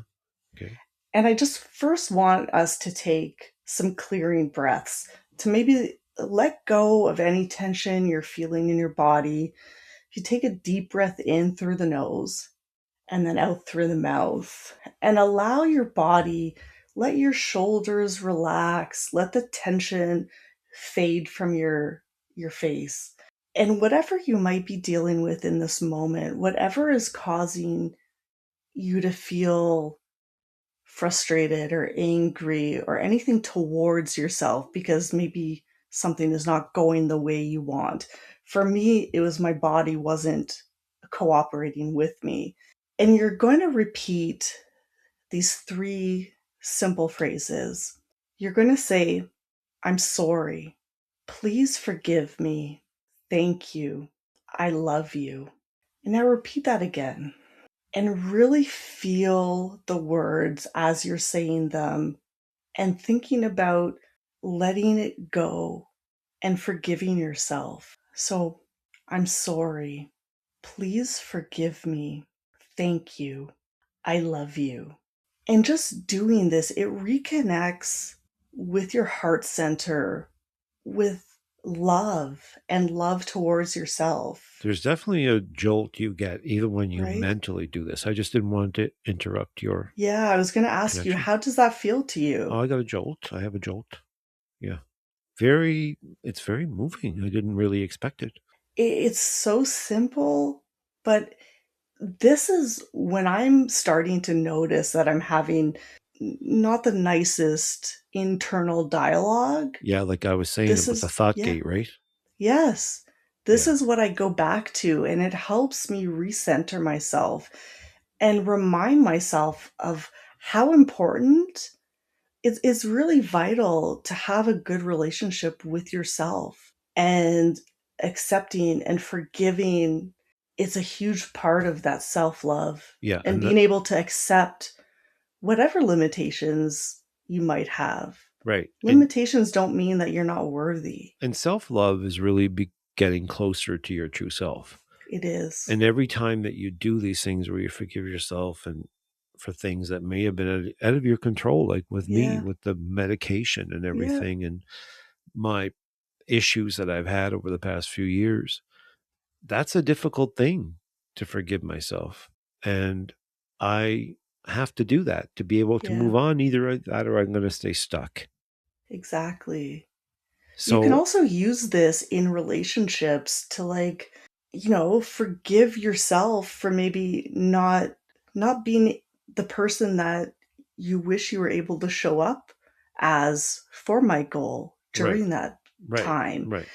Speaker 1: okay,
Speaker 2: and I just first want us to take some clearing breaths to maybe let go of any tension you're feeling in your body. If you take a deep breath in through the nose and then out through the mouth, and allow your body, let your shoulders relax, let the tension fade from your face. And whatever you might be dealing with in this moment, whatever is causing you to feel frustrated or angry or anything towards yourself because maybe something is not going the way you want. For me, it was my body wasn't cooperating with me. And you're going to repeat these three simple phrases. You're going to say, I'm sorry. Please forgive me. Thank you. I love you. And now repeat that again and really feel the words as you're saying them and thinking about letting it go and forgiving yourself. So, I'm sorry. Please forgive me. Thank you. I love you. And just doing this, it reconnects with your heart center, with love and love towards yourself,
Speaker 1: there's definitely a jolt you get even when you
Speaker 2: right?
Speaker 1: mentally do this. I just didn't want to interrupt your
Speaker 2: Yeah, I was going to ask you,
Speaker 1: connection.
Speaker 2: how does that feel to
Speaker 1: Oh,
Speaker 2: you?
Speaker 1: I got a jolt. I have a jolt. Yeah. Very, it's very moving. I didn't really expect it.
Speaker 2: It's so simple, but this is when I'm starting to notice that I'm having not the nicest internal dialogue.
Speaker 1: Yeah, like I was saying
Speaker 2: This
Speaker 1: with the
Speaker 2: is,
Speaker 1: thought
Speaker 2: yeah,
Speaker 1: gate, right?
Speaker 2: yes. This
Speaker 1: Yeah.
Speaker 2: is what I go back to, and it helps me recenter myself and remind myself of how important it's really vital to have a good relationship with yourself. And accepting and forgiving, it's a huge part of that self-love,
Speaker 1: Yeah,
Speaker 2: and being able to accept whatever limitations you might have.
Speaker 1: right.
Speaker 2: Limitations don't mean that you're not worthy.
Speaker 1: And self-love is really getting closer to your true self.
Speaker 2: It is.
Speaker 1: And every time that you do these things where you forgive yourself and for things that may have been out of your control, like with me,
Speaker 2: Yeah.
Speaker 1: with the medication and
Speaker 2: Yeah.
Speaker 1: everything, and my issues that I've had over the past few years, that's a difficult thing to forgive myself. And I have to do that to be able to
Speaker 2: Yeah.
Speaker 1: move on. Either that or I'm going to stay stuck.
Speaker 2: Exactly. You can
Speaker 1: So,
Speaker 2: also use this in relationships to, like, forgive yourself for maybe not being the person that you wish you were able to show up as for Michael
Speaker 1: right,
Speaker 2: during that
Speaker 1: right,
Speaker 2: time.
Speaker 1: right.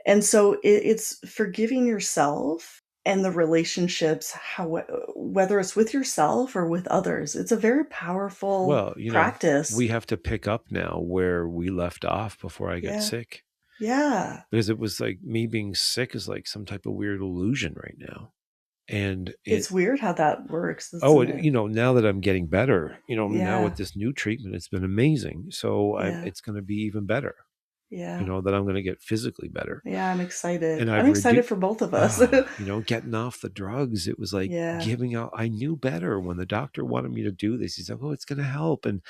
Speaker 2: And so it's forgiving yourself and the relationships, how, whether it's with yourself or with others. It's a very powerful
Speaker 1: Well,
Speaker 2: practice.
Speaker 1: we have to pick up now where we left off before I got
Speaker 2: Yeah.
Speaker 1: sick.
Speaker 2: Yeah.
Speaker 1: Because it was like me being sick is like some type of weird illusion right now. And
Speaker 2: It's weird how that works,
Speaker 1: oh,
Speaker 2: isn't it?
Speaker 1: now that I'm getting better, now with
Speaker 2: Yeah.
Speaker 1: this new treatment, it's been amazing. So
Speaker 2: Yeah.
Speaker 1: it's going to be even better,
Speaker 2: Yeah.
Speaker 1: that I'm going to get physically better.
Speaker 2: Yeah, I'm excited.
Speaker 1: And
Speaker 2: I'm
Speaker 1: I've
Speaker 2: excited
Speaker 1: reduced,
Speaker 2: for both of us.
Speaker 1: getting off the drugs. It was like
Speaker 2: Yeah.
Speaker 1: giving out. I knew better when the doctor wanted me to do this. He's like, oh, it's going to help. And,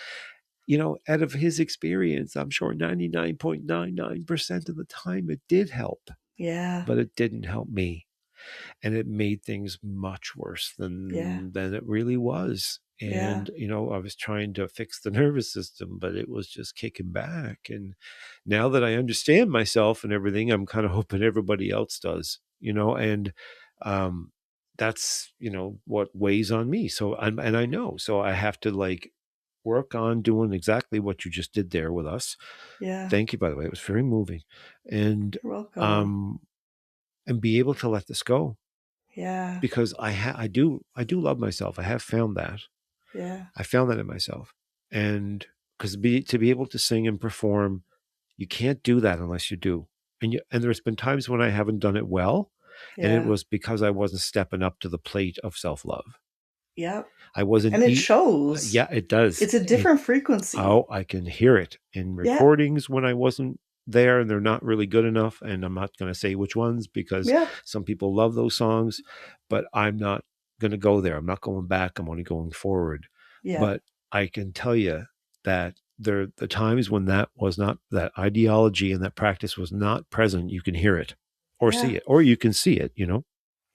Speaker 1: out of his experience, I'm sure 99.99% of the time it did help,
Speaker 2: Yeah.
Speaker 1: but it didn't help me. And it made things much worse
Speaker 2: Yeah.
Speaker 1: than it really was.
Speaker 2: Yeah.
Speaker 1: And I was trying to fix the nervous system, but it was just kicking back. And now that I understand myself and everything, I'm kind of hoping everybody else does, and um that's what weighs on me. So and I know, so I have to like work on doing exactly what you just did there with us.
Speaker 2: Yeah.
Speaker 1: Thank you, by the way. It was very moving. And
Speaker 2: You're welcome.
Speaker 1: um and be able to let this go,
Speaker 2: Yeah.
Speaker 1: because I do love myself. I have found that.
Speaker 2: Yeah.
Speaker 1: I found that in myself. And because to be able to sing and perform, you can't do that unless you do. And there's been times when I haven't done it well, and it
Speaker 2: Yeah.
Speaker 1: was because I wasn't stepping up to the plate of self-love.
Speaker 2: Yep.
Speaker 1: I wasn't
Speaker 2: And it shows.
Speaker 1: yeah, it does.
Speaker 2: It's a different frequency.
Speaker 1: Oh, I can hear it in
Speaker 2: Yeah.
Speaker 1: recordings when I wasn't there and they're not really good enough. And I'm not going to say which ones because
Speaker 2: Yeah.
Speaker 1: some people love those songs, but I'm not going to go there. I'm not going back. I'm only going forward.
Speaker 2: Yeah.
Speaker 1: But I can tell you that the times when that was not, that ideology and that practice was not present, you can hear it or see
Speaker 2: Yeah.
Speaker 1: it, or you can see it,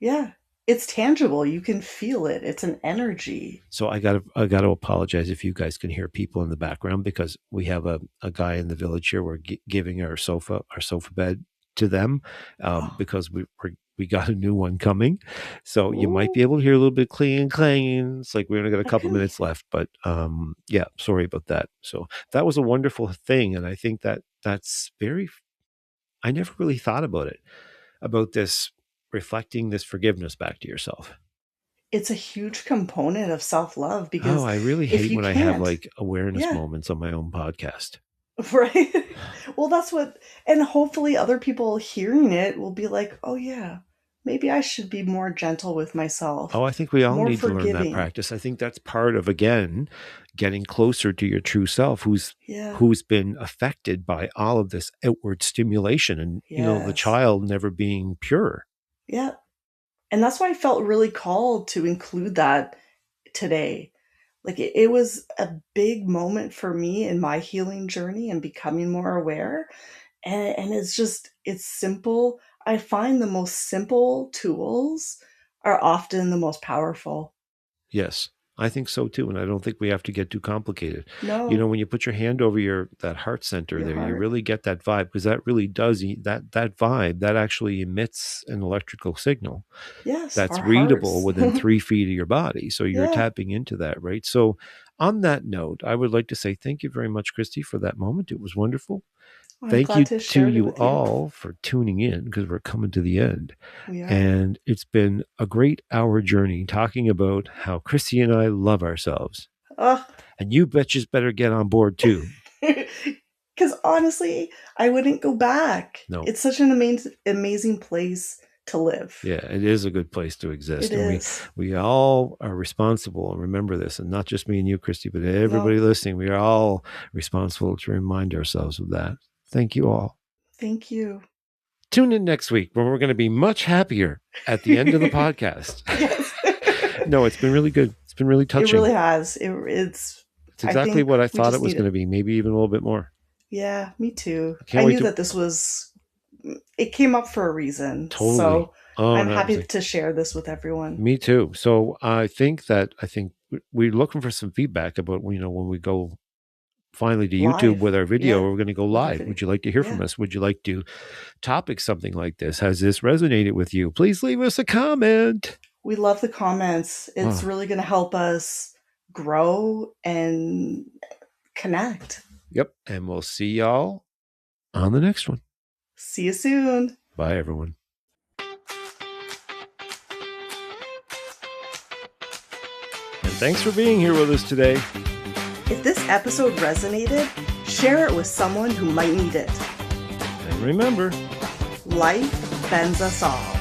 Speaker 2: Yeah. It's tangible. You can feel it. It's an energy.
Speaker 1: So I gotta apologize if you guys can hear people in the background, because we have a guy in the village here. We're giving our sofa bed to them,
Speaker 2: Oh.
Speaker 1: because we got a new one coming. So you might
Speaker 2: Ooh,
Speaker 1: be able to hear a little bit clanging, clanging. It's like we only got a
Speaker 2: I
Speaker 1: couple
Speaker 2: couldn't.
Speaker 1: minutes left, but yeah, sorry about that. So that was a wonderful thing, and I think that's very. I never really thought about this, reflecting this forgiveness back to yourself.
Speaker 2: It's a huge component of self-love
Speaker 1: Oh,
Speaker 2: because
Speaker 1: I really
Speaker 2: if
Speaker 1: hate
Speaker 2: you
Speaker 1: when I have
Speaker 2: can't,
Speaker 1: like awareness
Speaker 2: yeah,
Speaker 1: moments on my own podcast.
Speaker 2: right? Well, that's what, and hopefully other people hearing it will be like, oh, yeah, maybe I should be more gentle with myself,
Speaker 1: Oh, I think we all
Speaker 2: more
Speaker 1: need to learn that
Speaker 2: forgiving.
Speaker 1: practice. I think that's part of, again, getting closer to your true self,
Speaker 2: Yeah.
Speaker 1: who's been affected by all of this outward stimulation, and the
Speaker 2: Yes.
Speaker 1: child never being pure.
Speaker 2: Yeah. And that's why I felt really called to include that today. Like it was a big moment for me in my healing journey and becoming more aware. And it's simple. I find the most simple tools are often the most powerful.
Speaker 1: Yes, I think so too. And I don't think we have to get too complicated.
Speaker 2: No,
Speaker 1: When you put your hand over that heart center
Speaker 2: your
Speaker 1: there, you
Speaker 2: heart.
Speaker 1: really get that vibe, because that really does that vibe that actually emits an electrical signal
Speaker 2: Yes,
Speaker 1: that's
Speaker 2: our
Speaker 1: readable
Speaker 2: hearts.
Speaker 1: within 3 feet of your body. So you're
Speaker 2: Yeah.
Speaker 1: tapping into that, right? So on that note, I would like to say thank you very much, Cristie, for that moment. It was wonderful.
Speaker 2: I'm
Speaker 1: Thank
Speaker 2: glad
Speaker 1: you
Speaker 2: to
Speaker 1: to
Speaker 2: share it
Speaker 1: you
Speaker 2: with you.
Speaker 1: all for tuning in, because we're coming to the end.
Speaker 2: We are.
Speaker 1: And it's been a great hour journey talking about how Cristie and I love ourselves.
Speaker 2: Ugh.
Speaker 1: And you betches better get on board too.
Speaker 2: Because honestly, I wouldn't go back.
Speaker 1: No.
Speaker 2: It's such an amazing place to live.
Speaker 1: Yeah, it is a good place to
Speaker 2: It
Speaker 1: exist. And
Speaker 2: is.
Speaker 1: we all are responsible. And remember this, and not just me and you, Cristie, but everybody
Speaker 2: No,
Speaker 1: listening. We are all responsible to remind ourselves of that. Thank you all.
Speaker 2: thank you.
Speaker 1: Tune in next week when we're going to be much happier at the end of the podcast.
Speaker 2: Yes.
Speaker 1: No, it's been really good. It's been really touching.
Speaker 2: It really has. It's
Speaker 1: exactly what I thought it was going
Speaker 2: to
Speaker 1: to be, maybe even a little bit more.
Speaker 2: Yeah, me too.
Speaker 1: I
Speaker 2: knew that it came up for a reason.
Speaker 1: Totally.
Speaker 2: So I'm happy to share this with everyone.
Speaker 1: Me too. So I think we're looking for some feedback about, when we go finally to YouTube
Speaker 2: Live.
Speaker 1: with our video,
Speaker 2: Yeah.
Speaker 1: we're going to go live. Would you like to hear from us? Would you like to topic something like this? Has this resonated with you? Please leave us a comment.
Speaker 2: We love the comments. It's really going to help us grow and connect.
Speaker 1: Yep. And we'll see y'all on the next one.
Speaker 2: See you soon.
Speaker 1: Bye, everyone. And thanks for being here with us today.
Speaker 2: If this episode resonated, share it with someone who might need it.
Speaker 1: And remember,
Speaker 2: life bends us all.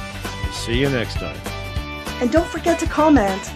Speaker 1: See you next time.
Speaker 2: And don't forget to comment.